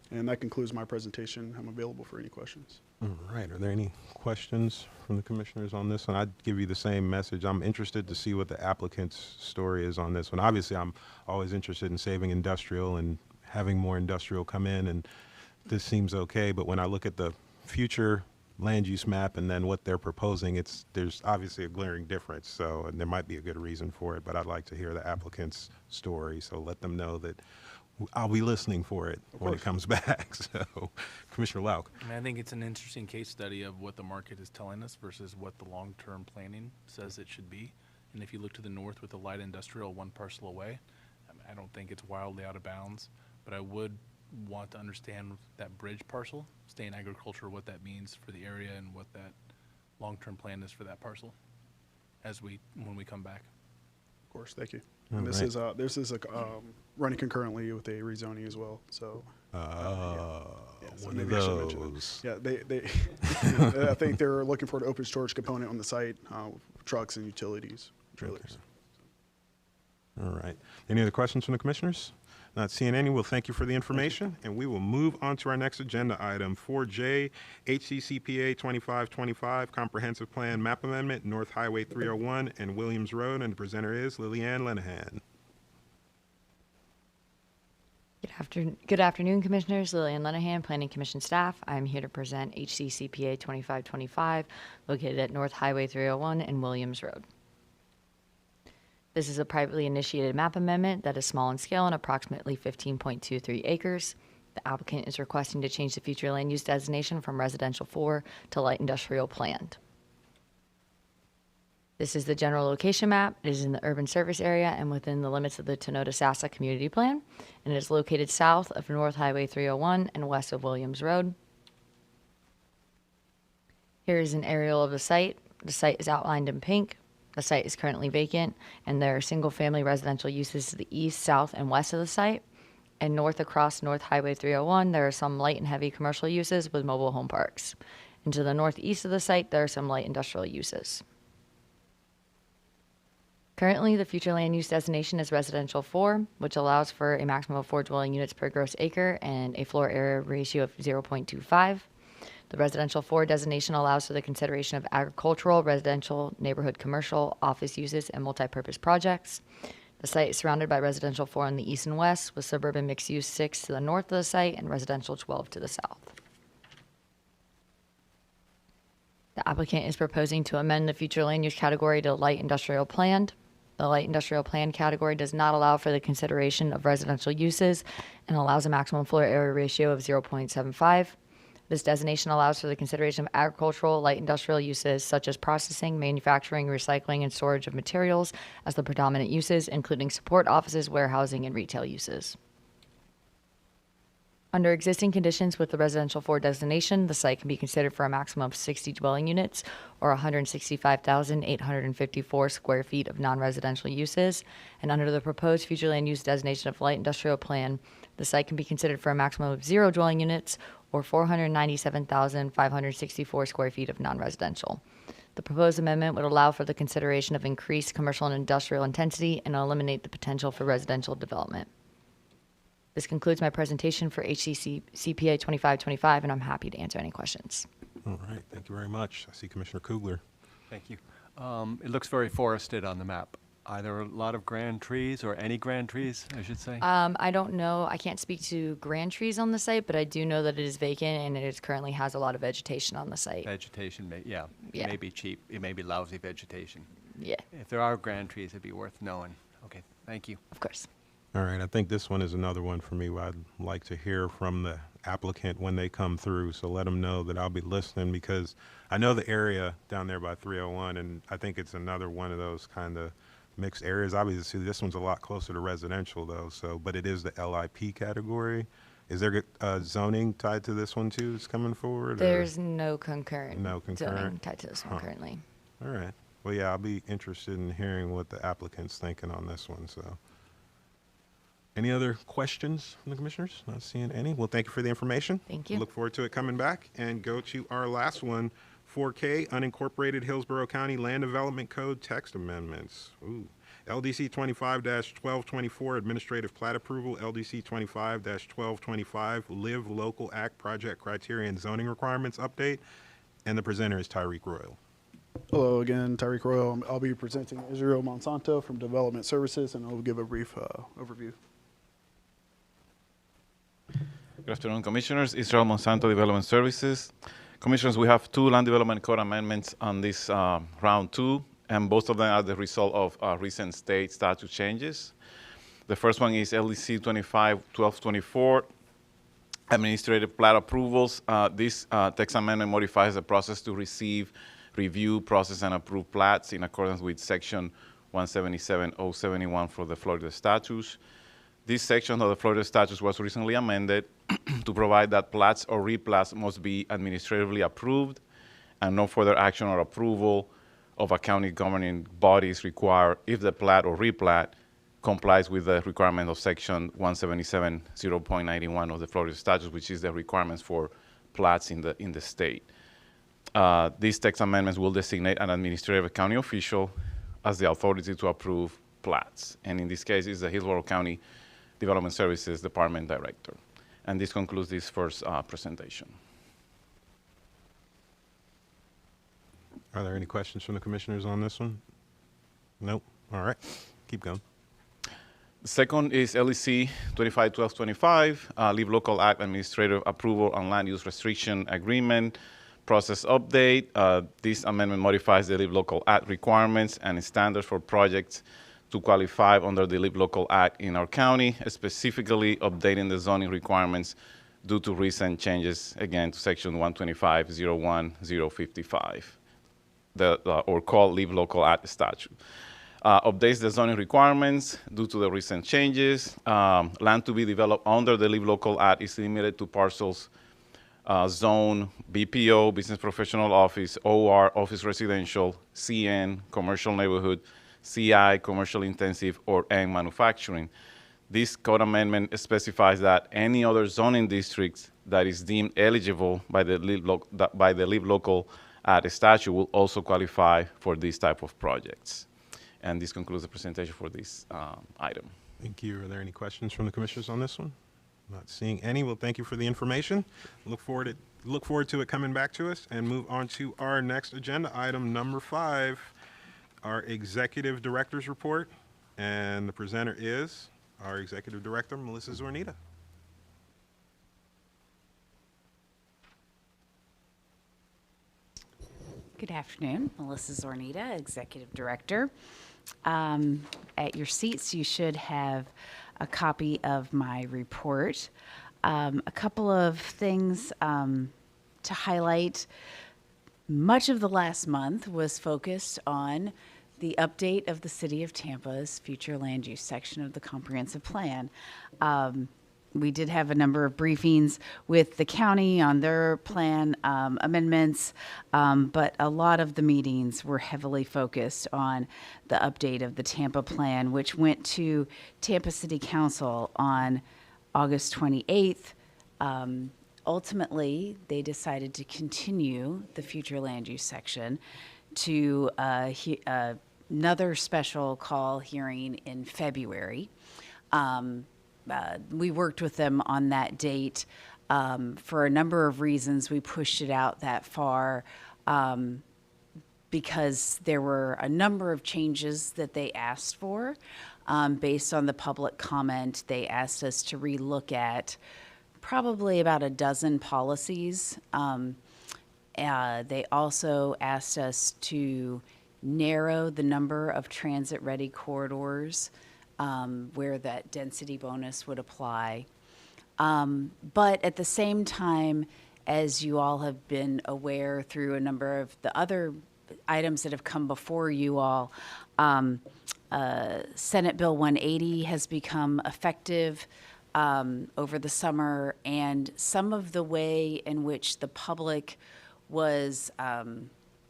And that concludes my presentation. I'm available for any questions. All right. Are there any questions from the commissioners on this one? I'd give you the same message. I'm interested to see what the applicant's story is on this one. Obviously, I'm always interested in saving industrial and having more industrial come in, and this seems okay. But when I look at the future land use map and then what they're proposing, there's obviously a glaring difference. So, and there might be a good reason for it, but I'd like to hear the applicant's story. So let them know that I'll be listening for it when it comes back. So, Commissioner Lauk. I think it's an interesting case study of what the market is telling us versus what the long-term planning says it should be. And if you look to the north with the light industrial one parcel away, I don't think it's wildly out of bounds, but I would want to understand that bridge parcel, stay in agriculture, what that means for the area and what that long-term plan is for that parcel when we come back. Of course, thank you. And this is running concurrently with a rezoning as well. So so one of maybe I should mention those. it. Yeah, they I think they're looking for an open storage component on the site, trucks and utilities, trailers. Okay. All right. Any other questions from the commissioners? Not seeing any. We'll thank you for the information, and we will move on to our next agenda item, 4J, HCCPA 2525, Comprehensive Plan Map Amendment, North Highway 301 and Williams Road, and the presenter is Lillian Lenahan. Good afternoon, Commissioners. Lillian Lenahan, Planning Commission staff. I'm here to present HCCPA 2525, located at North Highway 301 and Williams Road. This is a privately initiated map amendment that is small in scale and approximately 15.23 acres. The applicant is requesting to change the future land use designation from residential 4 to light industrial planned. This is the general location map. It is in the urban service area and within the limits of the Tonota-Sassa Community Plan, and it is located south of North Highway 301 and west of Williams Road. Here is an aerial of the site. The site is outlined in pink. The site is currently vacant, and there are single-family residential uses to the east, south, and west of the site. And north across North Highway 301, there are some light and heavy commercial uses with mobile home parks. And to the northeast of the site, there are some light industrial uses. Currently, the future land use designation is residential 4, which allows for a maximum of 4 dwelling units per gross acre and a floor area ratio of 0.25. The residential 4 designation allows for the consideration of agricultural, residential, neighborhood commercial, office uses, and multipurpose projects. The site is surrounded by residential 4 on the east and west, with suburban mixed use 6 to the north of the site and residential 12 to the south. The applicant is proposing to amend the future land use category to light industrial planned. The light industrial plan category does not allow for the consideration of residential uses and allows a maximum floor area ratio of 0.75. This designation allows for the consideration of agricultural, light industrial uses such as processing, manufacturing, recycling, and storage of materials as the predominant uses, including support offices, warehousing, and retail uses. Under existing conditions with the residential 4 designation, the site can be considered for a maximum of 60 dwelling units or 165,854 square feet of non-residential uses. And under the proposed future land use designation of light industrial plan, the site can be considered for a maximum of 0 dwelling units or 497,564 square feet of non-residential. The proposed amendment would allow for the consideration of increased commercial and industrial intensity and eliminate the potential for residential development. This concludes my presentation for HCC CPA 2525, and I'm happy to answer any questions. All right, thank you very much. I see Commissioner Kugler. Thank you. It looks very forested on the map. Are there a lot of grand trees, or any grand trees, I should say? I don't know. I can't speak to grand trees on the site, but I do know that it is vacant and it currently has a lot of vegetation on the site. Vegetation, Yeah. It may be cheap. It may be lousy vegetation. Yeah. If there are grand trees, it'd be worth knowing. Okay, thank you. Of course. All right, I think this one is another one for me. I'd like to hear from the applicant when they come through, so let them know that I'll be listening, because I know the area down there by 301, and I think it's another one of those kind of mixed areas. Obviously, this one's a lot closer to residential, though, so, but it is the LIP category. Is there zoning tied to this one, too, that's coming forward? There's no concurrent concurrent zoning tied to this one currently. All right. Well, yeah, I'll be interested in hearing what the applicant's thinking on this one, so. Any other questions from the commissioners? Not seeing any. Well, thank you for the information. Thank you. Look forward to it coming back, and go to our last one, 4K, unincorporated Hillsborough County Land Development Code text amendments. Ooh. LDC 25-1224, Administrative Plat Approval, LDC 25-1225, Live Local Act Project Criteria and Zoning Requirements Update, and the presenter is Tyreek Royal. Hello again, Tyreek Royal. I'll be presenting Israel Monsanto from Development Services, and I'll give a brief overview. Good afternoon, Commissioners. Israel Monsanto, Development Services. Commissioners, we have two land development code amendments on this round two, and both of them are the result of recent state statute changes. The first one is LDC 25-1224, Administrative Plat Approvals. This text amendment modifies the process to receive, review, process, and approve plats in accordance with Section 177.071 for the Florida statutes. This section of the Florida statutes was recently amended to provide that plats or replats must be administratively approved and no further action or approval of a county governing body is required if the plat or replat complies with the requirement of Section 177.0.91 of the Florida statutes, which is the requirements for plats in the state. These text amendments will designate an administrative county official as the authority to approve plats. And in this case, it's the Hillsborough County Development Services Department Director. And this concludes this first presentation. Are there any questions from the commissioners on this one? Nope. All right. Keep going. The second is LEC 25-1225, Live Local Act Administrative Approval on Land Use Restriction Agreement Process Update. This amendment modifies the Live Local Act requirements and standards for projects to qualify under the Live Local Act in our county, specifically updating the zoning requirements due to recent changes, again, to Section 125.01.055, or called Live Local Act statute. Updates the zoning requirements due to the recent changes. Land to be developed under the Live Local Act is limited to parcels zone BPO, Business Professional Office, OR, Office Residential, CN, Commercial Neighborhood, CI, Commercial Intensive, or N Manufacturing. This code amendment specifies that any other zoning districts that is deemed eligible by the Live Local Act statute will also qualify for this type of projects. And this concludes the presentation for this item. Thank you. Are there any questions from the commissioners on this one? Not seeing any. Well, thank you for the information. Look forward to it coming back to us, and move on to our next agenda item, number 5, our Executive Director's Report. And the presenter is our Executive Director, Melissa Zornita. Good afternoon, Melissa Zornita, Executive Director. At your seats, you should have a copy of my report. A couple of things to highlight. Much of the last month was focused on the update of the City of Tampa's future land use section of the comprehensive plan. We did have a number of briefings with the county on their plan amendments, but a lot of the meetings were heavily focused on the update of the Tampa plan, which went to Tampa City Council on August 28th. Ultimately, they decided to continue the future land use section to another special call hearing in February. We worked with them on that date for a number of reasons. We pushed it out that far because there were a number of changes that they asked for. Based on the public comment, they asked us to relook at probably about a dozen policies. They also asked us to narrow the number of transit-ready corridors where that density bonus would apply. But at the same time, as you all have been aware through a number of the other items that have come before you all, Senate Bill 180 has become effective over the summer, and some of the way in which the public was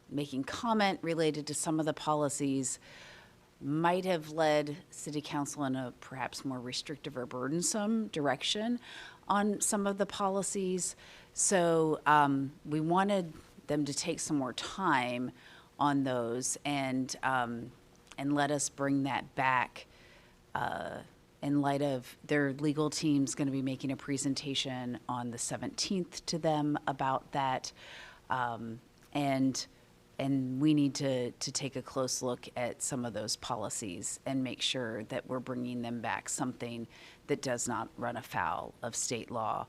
making comment related to some of the policies might have led City Council in a perhaps more restrictive or burdensome direction on some of the policies. So we wanted them to take some more time on those, and and let us bring that back in light of their legal team's going to be making a presentation on the 17th to them about that. And we need to take a close look at some of those policies and make sure that we're bringing them back something that does not run afoul of state law.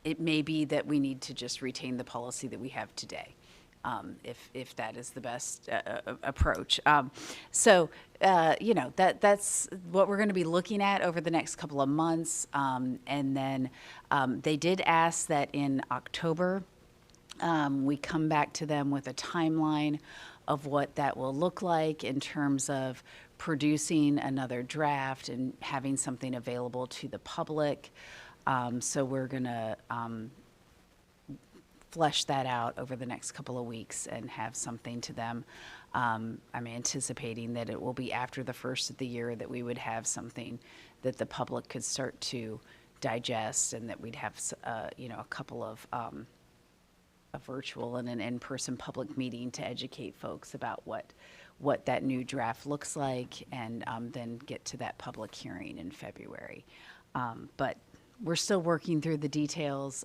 It may be that we need to just retain the policy that we have today, if that is the best approach. You know, that's what we're going to be looking at over the next couple of months. And then they did ask that in October, we come back to them with a timeline of what that will look like in terms of producing another draft and having something available to the public. So we're going to flesh that out over the next couple of weeks and have something to them. I'm anticipating that it will be after the first of the year that we would have something that the public could start to digest, and that we'd have, you know, a couple of a virtual and an in-person public meeting to educate folks about what that new draft looks like, and then get to that public hearing in February. But we're still working through the details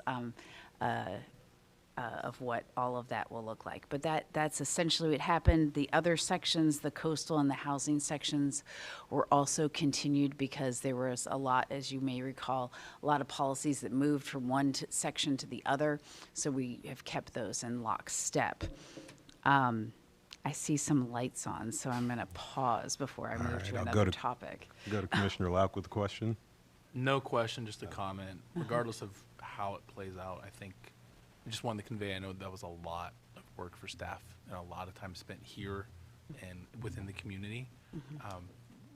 of what all of that will look like. But that's essentially what happened. The other sections, the coastal and the housing sections, were also continued because there was a lot, as you may recall, a lot of policies that moved from one section to the other. So we have kept those in lockstep. I see some lights on, so I'm going to pause before I move to another topic. Go to Commissioner Lauk with a question. No question, just a comment. Regardless of how it plays out, I think I just wanted to convey, I know that was a lot of work for staff and a lot of time spent here and within the community.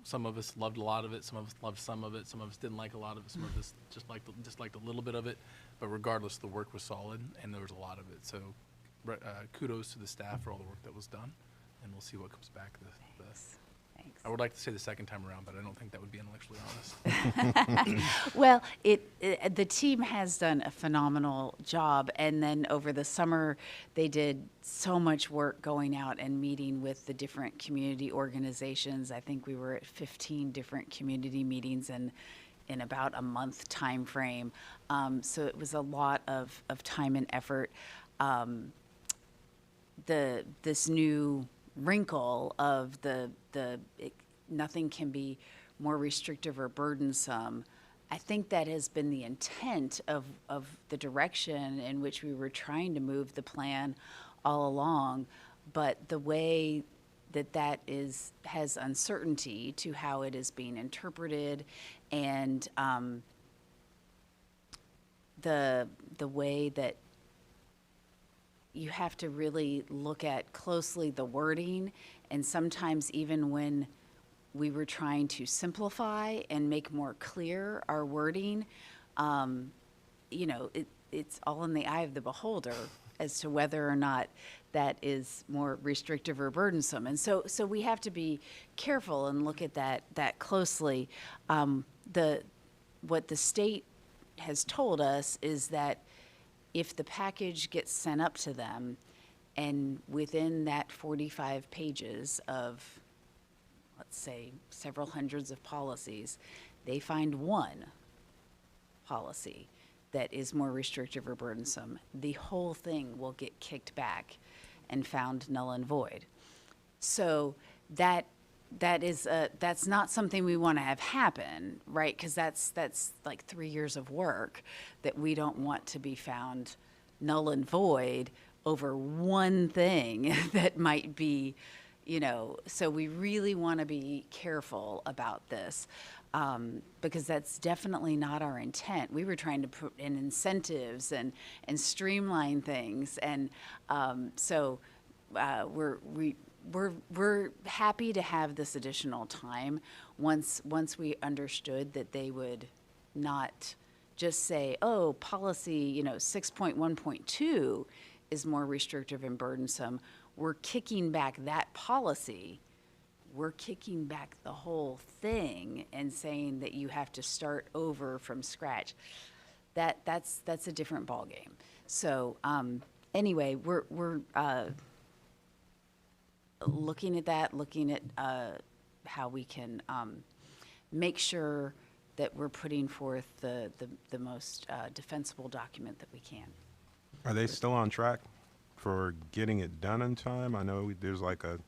Some of us loved a lot of it, some of us loved some of it, some of us didn't like a lot of it, some of us just liked a little bit of it. But regardless, the work was solid and there was a lot of it. So kudos to the staff for all the work that was done, and we'll see what comes back. Thanks. I would like to say the second time around, but I don't think that would be intellectually honest. Well, the team has done a phenomenal job, and then over the summer, they did so much work going out and meeting with the different community organizations. I think we were at 15 different community meetings in about a month time frame. So it was a lot of time and effort. This new wrinkle of nothing can be more restrictive or burdensome, I think that has been the intent of the direction in which we were trying to move the plan all along. But the way that has uncertainty to how it is being interpreted, and the way that you have to really look at closely the wording, and sometimes even when we were trying to simplify and make more clear our wording, you know, it's all in the eye of the beholder as to whether or not that is more restrictive or burdensome. And so we have to be careful and look at that closely. What the state has told us is that if the package gets sent up to them, and within that 45 pages of, let's say, several hundreds of policies, they find one policy that is more restrictive or burdensome, the whole thing will get kicked back and found null and void. So that's not something we want to have happen, right? Because that's like 3 years of work that we don't want to be found null and void over one thing that might be, you know. So we really want to be careful about this, because that's definitely not our intent. We were trying to put in incentives and streamline things, and so we're happy to have this additional time once we understood that they would not just say, oh, policy, 6.1.2 is more restrictive and burdensome. We're kicking back that policy. We're kicking back the whole thing and saying that you have to start over from scratch. That's a different ballgame. So anyway, we're looking at that, looking at how we can make sure that we're putting forth the most defensible document that we can. Are they still on track for getting it done in time? I know there's like a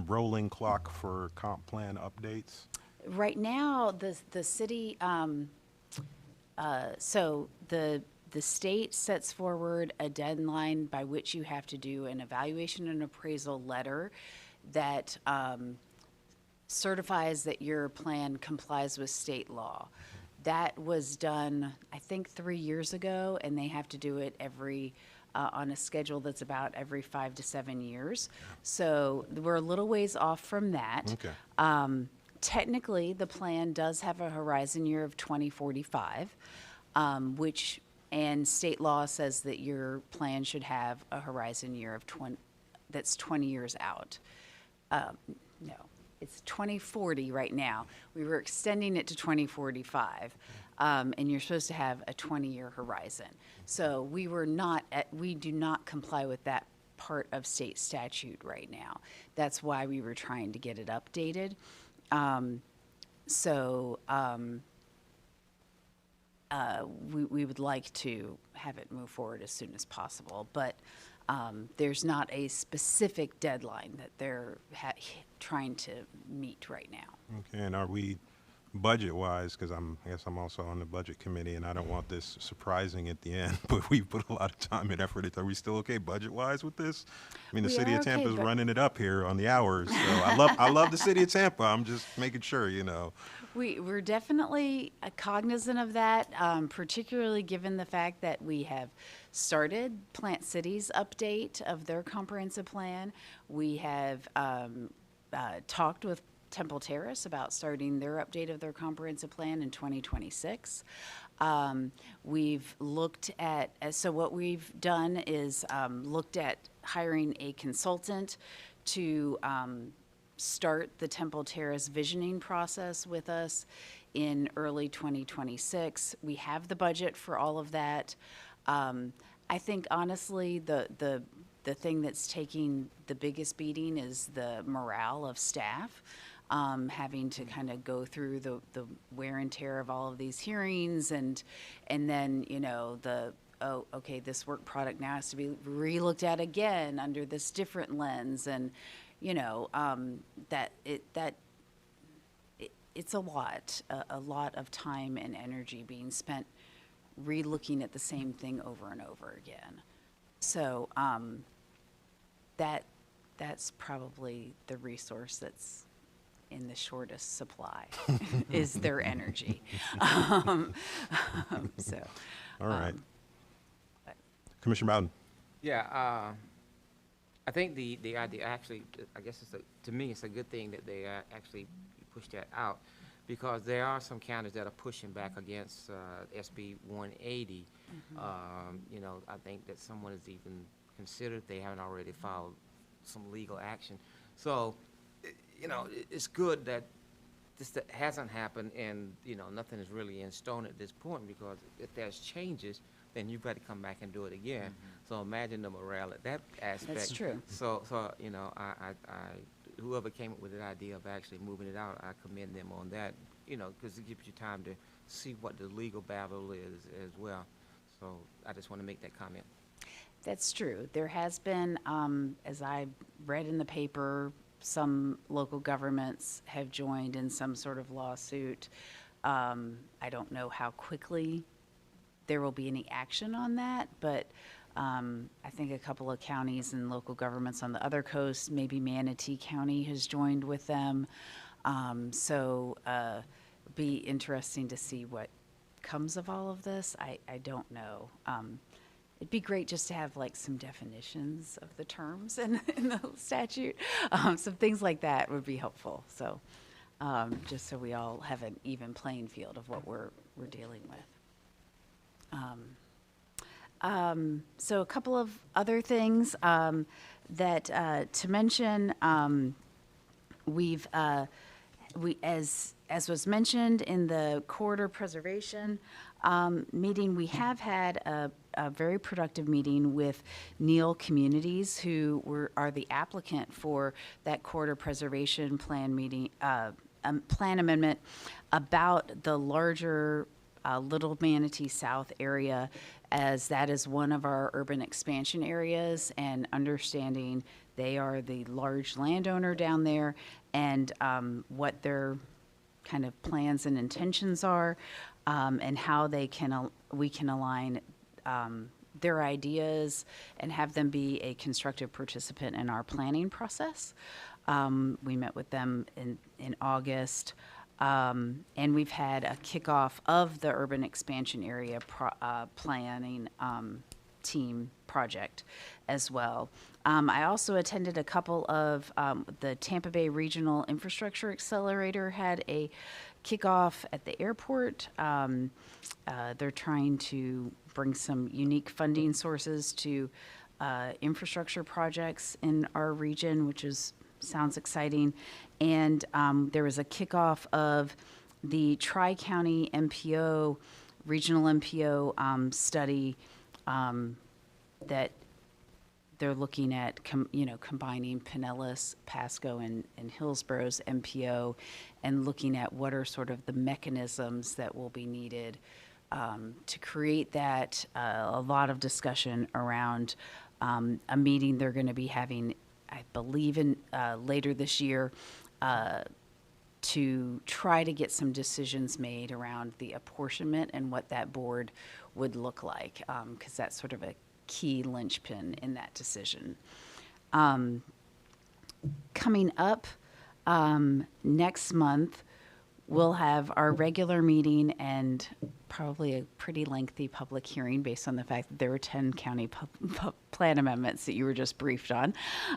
rolling clock for comp plan updates. Right now, the city, so the state sets forward a deadline by which you have to do an evaluation and appraisal letter that certifies that your plan complies with state law. That was done, I think, 3 years ago, and they have to do it every on a schedule that's about every 5 to 7 years. So we're a little ways off from that. Okay. Technically, the plan does have a horizon year of 2045, and state law says that your plan should have a horizon year of 20 years out. No, it's 2040 right now. We were extending it to 2045, and you're supposed to have a 20-year horizon. So we do not comply with that part of state statute right now. That's why we were trying to get it updated. We would like to have it move forward as soon as possible, but there's not a specific deadline that they're trying to meet right now. Okay, and are we budget-wise, because I guess I'm also on the budget committee, and I don't want this surprising at the end, but we put a lot of time and effort into. Are we still okay budget-wise with this? I mean, the city of Tampa is running it up here on the hours, so I love the city of Tampa. I'm just making sure, you know. We're definitely cognizant of that, particularly given the fact that we have started Plant City's update of their comprehensive plan. We have talked with Temple Terrace about starting their update of their comprehensive plan in 2026. We've looked at, so what we've done is looked at hiring a consultant to start the Temple Terrace visioning process with us in early 2026. We have the budget for all of that. I think honestly, the thing that's taking the biggest beating is the morale of staff. Having to kind of go through the wear and tear of all of these hearings, and then, you know, okay, this work product now has to be re-looked at again under this different lens, and, you know, it's a lot of time and energy being spent re-looking at the same thing over and over again. So that's probably the resource that's in the shortest supply is their energy. So. All right. Commissioner Bowden. Yeah, I think the idea actually, I guess to me, it's a good thing that they actually pushed that out, because there are some counties that are pushing back against SB 180. You know, I think that someone has even considered, they haven't already filed some legal action. So, you know, it's good that this hasn't happened, and, you know, nothing is really in stone at this point, because if there's changes, then you've got to come back and do it again. So imagine the morale at that aspect. That's true. So you know, whoever came up with the idea of actually moving it out, I commend them on that, you know, because it gives you time to see what the legal battle is as well. So I just want to make that comment. That's true. There has been, as I read in the paper, some local governments have joined in some sort of lawsuit. I don't know how quickly there will be any action on that, but I think a couple of counties and local governments on the other coast, maybe Manatee County has joined with them. So it'll be interesting to see what comes of all of this. I don't know. It'd be great just to have like some definitions of the terms in the statute. Some things like that would be helpful. So just so we all have an even playing field of what we're dealing with. So a couple of other things that to mention. As as was mentioned in the corridor preservation meeting, we have had a very productive meeting with Neal Communities, who are the applicant for that corridor preservation plan meeting, plan amendment about the larger Little Manatee South area, as that is one of our urban expansion areas, and understanding they are the large landowner down there, and what their kind of plans and intentions are, and how we can align their ideas and have them be a constructive participant in our planning process. We met with them in August, and we've had a kickoff of the urban expansion area planning team project as well. I also attended a couple of the Tampa Bay Regional Infrastructure Accelerator had a kickoff at the airport. They're trying to bring some unique funding sources to infrastructure projects in our region, which sounds exciting. And there was a kickoff of the Tri-County MPO, regional MPO study that they're looking at, combining Pinellas, Pasco, and Hillsborough's MPO, and looking at what are sort of the mechanisms that will be needed to create that. A lot of discussion around a meeting they're going to be having, I believe, in later this year, to try to get some decisions made around the apportionment and what that board would look like, because that's sort of a key linchpin in that decision. Coming up next month, we'll have our regular meeting and probably a pretty lengthy public hearing based on the fact that there were 10 county plan amendments that you were just briefed on.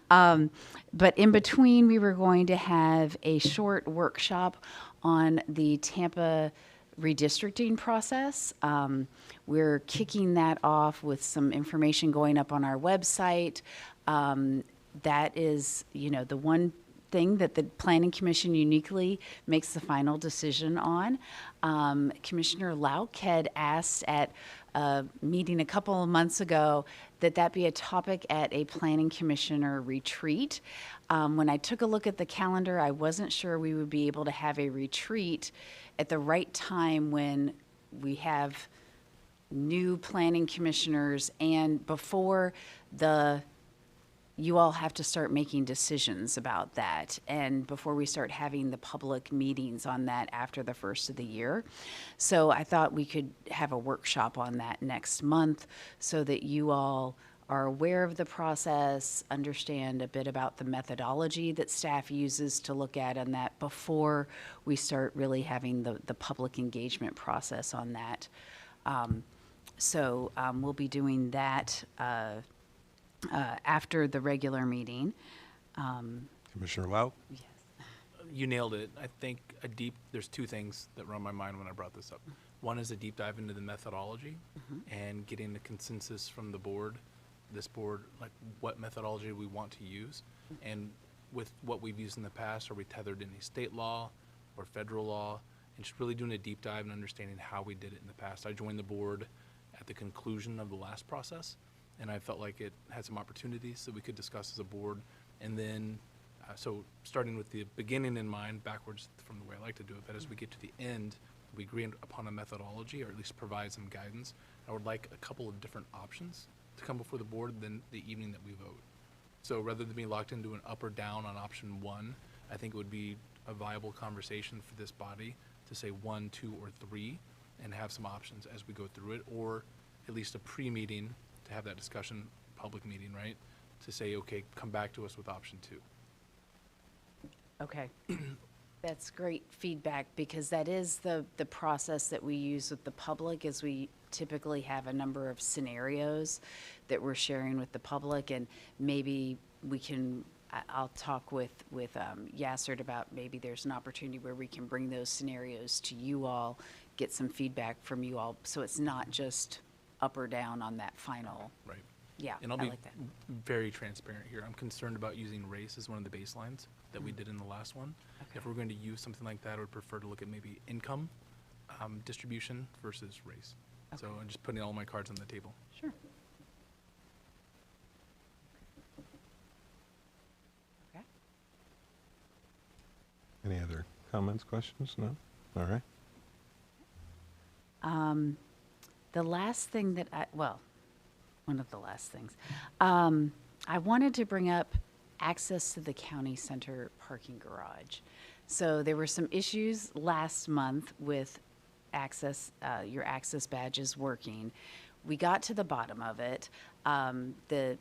But in between, we were going to have a short workshop on the Tampa redistricting process. We're kicking that off with some information going up on our website. That is, the one thing that the Planning Commission uniquely makes the final decision on. Commissioner Lauk had asked at a meeting a couple of months ago that be a topic at a Planning Commissioner retreat. When I took a look at the calendar, I wasn't sure we would be able to have a retreat at the right time when we have new planning commissioners and before you all have to start making decisions about that, and before we start having the public meetings on that after the first of the year. So I thought we could have a workshop on that next month so that you all are aware of the process, understand a bit about the methodology that staff uses to look at on that before we start really having the public engagement process on that. So we'll be doing that after the regular meeting. Commissioner Lauk? Yes. You nailed it. I think there's two things that run my mind when I brought this up. One is a deep dive into the methodology and getting the consensus from the board, this board, like what methodology we want to use. And with what we've used in the past, are we tethered to any state law or federal law? And just really doing a deep dive and understanding how we did it in the past. I joined the board at the conclusion of the last process, and I felt like it had some opportunities that we could discuss as a board. And then, so starting with the beginning in mind, backwards from the way I like to do it, but as we get to the end, we agree upon a methodology, or at least provide some guidance. I would like a couple of different options to come before the board than the evening that we vote. So rather than being locked into an up or down on option one, I think it would be a viable conversation for this body to say 1, 2, or 3, and have some options as we go through it, or at least a pre-meeting to have that discussion, public meeting, right? To say, okay, come back to us with option 2. Okay. That's great feedback, because that is the process that we use with the public, is we typically have a number of scenarios that we're sharing with the public, and maybe we can, I'll talk with Yassert about maybe there's an opportunity where we can bring those scenarios to you all, get some feedback from you all, so it's not just up or down on that final. Right. Yeah, And I'll I be like that. very transparent here. I'm concerned about using race as one of the baselines that we did in the last one. If we're going to use something like that, I would prefer to look at maybe income distribution versus race. So I'm just putting all my cards on the table. Sure. Okay. Any other comments, questions? No? All right. The last thing that one of the last things, I wanted to bring up access to the county center parking garage. So there were some issues last month with access, your access badges working. We got to the bottom of it. The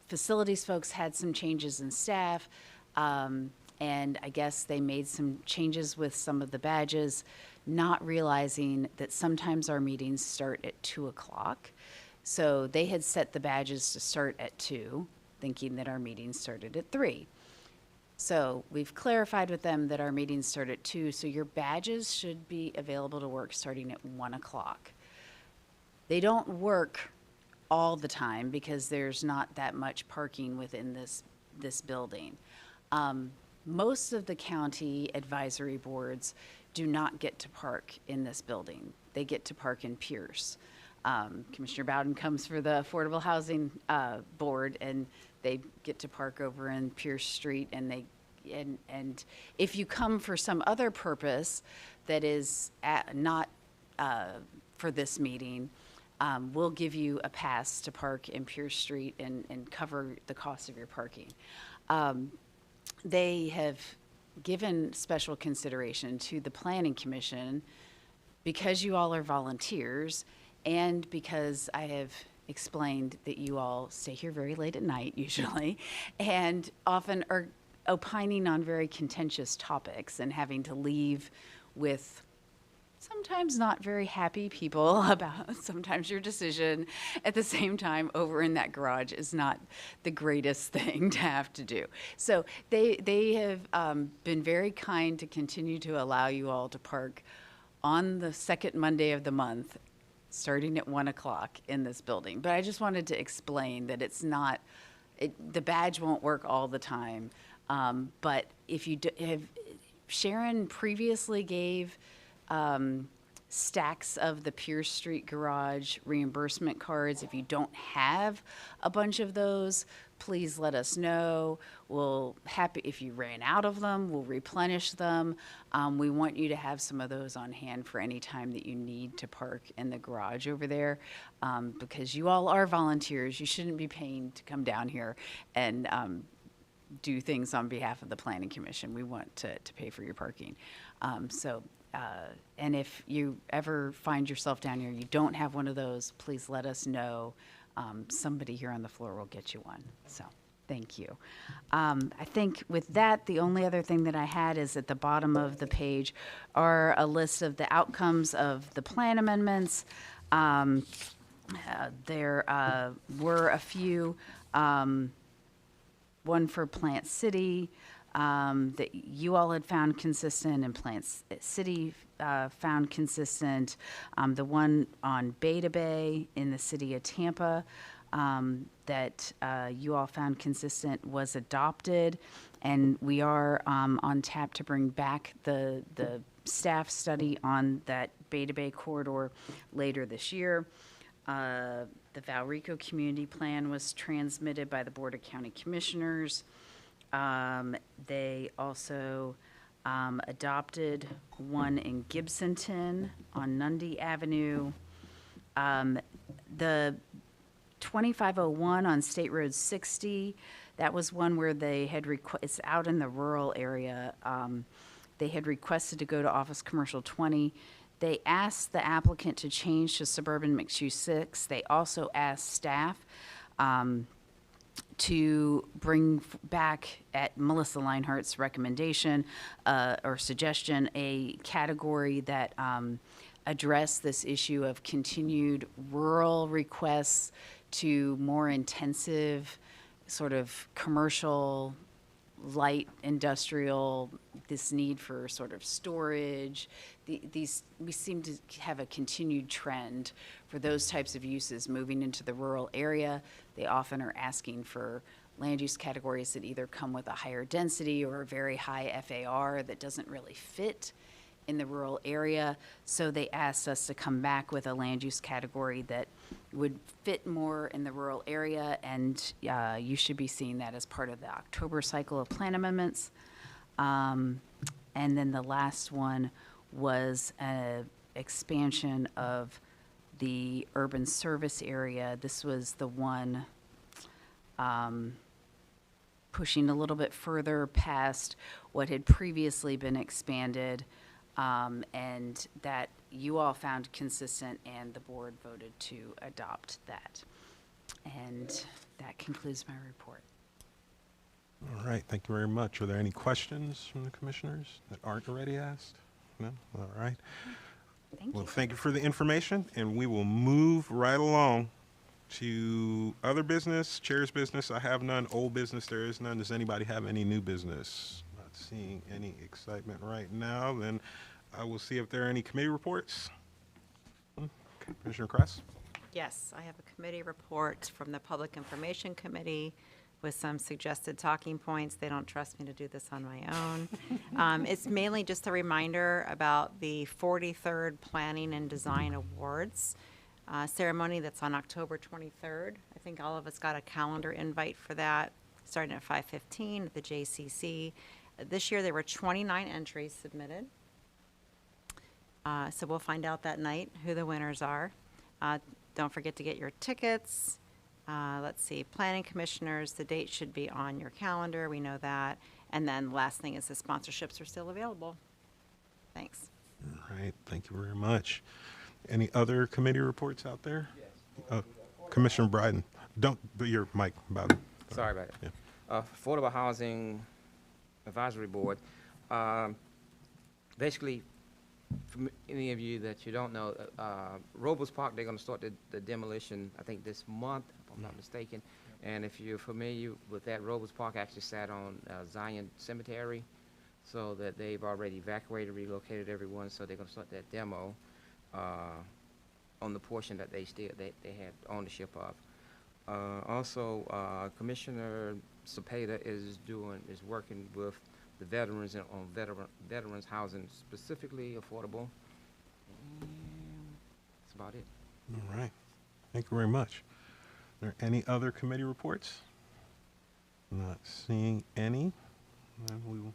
facilities folks had some changes in staff, and I guess they made some changes with some of the badges, not realizing that sometimes our meetings start at 2 o'clock. So they had set the badges to start at 2, thinking that our meetings started at 3. So we've clarified with them that our meetings start at 2, so your badges should be available to work starting at 1 o'clock. They don't work all the time because there's not that much parking within this building. Most of the county advisory boards do not get to park in this building. They get to park in Pierce. Commissioner Bowden comes for the Affordable Housing Board, and they get to park over in Pierce Street, and if you come for some other purpose that is not for this meeting, we'll give you a pass to park in Pierce Street and cover the cost of your parking. They have given special consideration to the Planning Commission because you all are volunteers and because I have explained that you all stay here very late at night usually and often are opining on very contentious topics and having to leave with sometimes not very happy people about sometimes your decision at the same time over in that garage is not the greatest thing to have to do. So they have been very kind to continue to allow you all to park on the second Monday of the month starting at 1 o'clock in this building. But I just wanted to explain that it's not, the badge won't work all the time. But if you Sharon previously gave stacks of the Pierce Street Garage reimbursement cards. If you don't have a bunch of those, please let us know. If you ran out of them, we'll replenish them. We want you to have some of those on hand for any time that you need to park in the garage over there, because you all are volunteers. You shouldn't be paying to come down here and do things on behalf of the Planning Commission. We want to pay for your parking. And if you ever find yourself down here, you don't have one of those, please let us know. Somebody here on the floor will get you one. So thank you. I think with that, the only other thing that I had is at the bottom of the page are a list of the outcomes of the plan amendments. There were a few, one for Plant City, that you all had found consistent and Plant City found consistent. The one on Beta Bay in the city of Tampa that you all found consistent was adopted, and we are on tap to bring back the staff study on that Beta Bay corridor later this year. The Valrico Community Plan was transmitted by the Board of County Commissioners. They also adopted one in Gibsonton on Nundy Avenue. The 2501 on State Road 60, that was one where they had it's out in the rural area. They had requested to go to Office Commercial 20. They asked the applicant to change to Suburban Mixed Use 6. They also asked staff to bring back, at Melissa Leinhart's recommendation or suggestion, a category that addressed this issue of continued rural requests to more intensive sort of commercial, light industrial, this need for sort of storage. We seem to have a continued trend for those types of uses moving into the rural area. They often are asking for land use categories that either come with a higher density or a very high FAR that doesn't really fit in the rural area. So they asked us to come back with a land use category that would fit more in the rural area, and you should be seeing that as part of the October cycle of plan amendments. And then the last one was an expansion of the urban service area. This was the one pushing a little bit further past what had previously been expanded, and that you all found consistent, and the board voted to adopt that. And that concludes my report. All right, thank you very much. Are there any questions from the commissioners that aren't already asked? No? All right. Well, thank you for the information, and we will move right along to other business, chair's business. I have none. Old business, there is none. Does anybody have any new business? Not seeing any excitement right now. Then I will see if there are any committee reports. Commissioner Kress? Yes, I have a committee report from the Public Information Committee with some suggested talking points. They don't trust me to do this on my own. It's mainly just a reminder about the 43rd Planning and Design Awards ceremony that's on October 23rd. I think all of us got a calendar invite for that, starting at 5:15 at the JCC. This year there were 29 entries submitted. So we'll find out that night who the winners are. Don't forget to get your tickets. Let's see, planning commissioners, the date should be on your calendar. We know that. And then last thing is the sponsorships are still available. Thanks. All right, thank you very much. Any other committee reports out there? Yes. Commissioner Bryden, don't do your mic about it. Sorry about it. Yeah. Affordable Housing Advisory Board. Basically, for any of you that you don't know, Robles Park, they're going to start the demolition, I think, this month, if I'm not mistaken. And if you're familiar with that, Robles Park actually sat on Zion Cemetery, so that they've already evacuated, relocated everyone, so they're going to start that demo on the portion that they had ownership of. Also, Commissioner Cepeda is working with the veterans and on veterans housing, specifically affordable. And that's about it. All right. Thank you very much. Are there any other committee reports? Not seeing any. Then we will.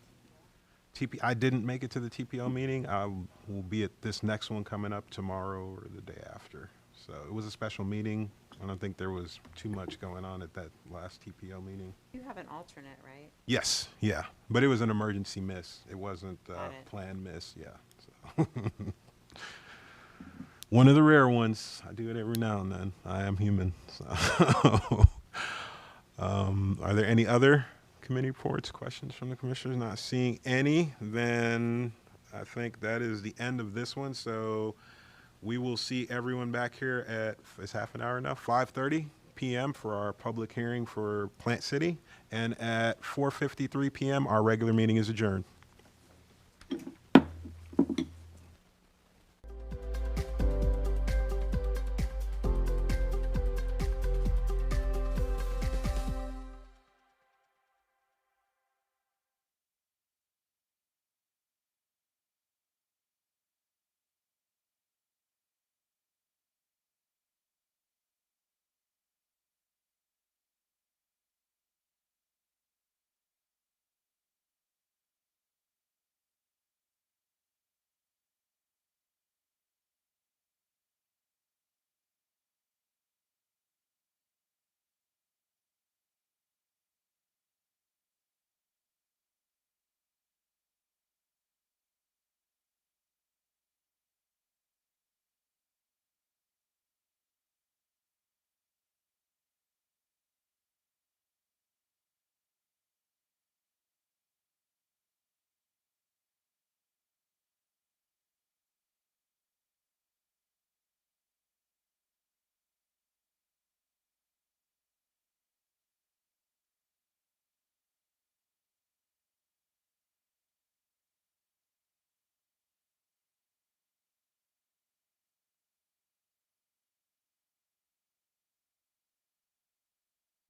I didn't make it to the TPO meeting. I will be at this next one coming up tomorrow or the day after. So it was a special meeting. I don't think there was too much going on at that last TPO meeting. You have an alternate, right? Yes, yeah, but it was an emergency miss. It wasn't a planned miss, yeah. So. One of the rare ones. I do it every now and then. I am human. So. Are there any other committee reports, questions from the commissioners? Not seeing any, then I think that is the end of this one. So we will see everyone back here at, is half an hour enough? 5:30 p.m. for our public hearing for Plant City. And at 4:53 p.m., our regular meeting is adjourned.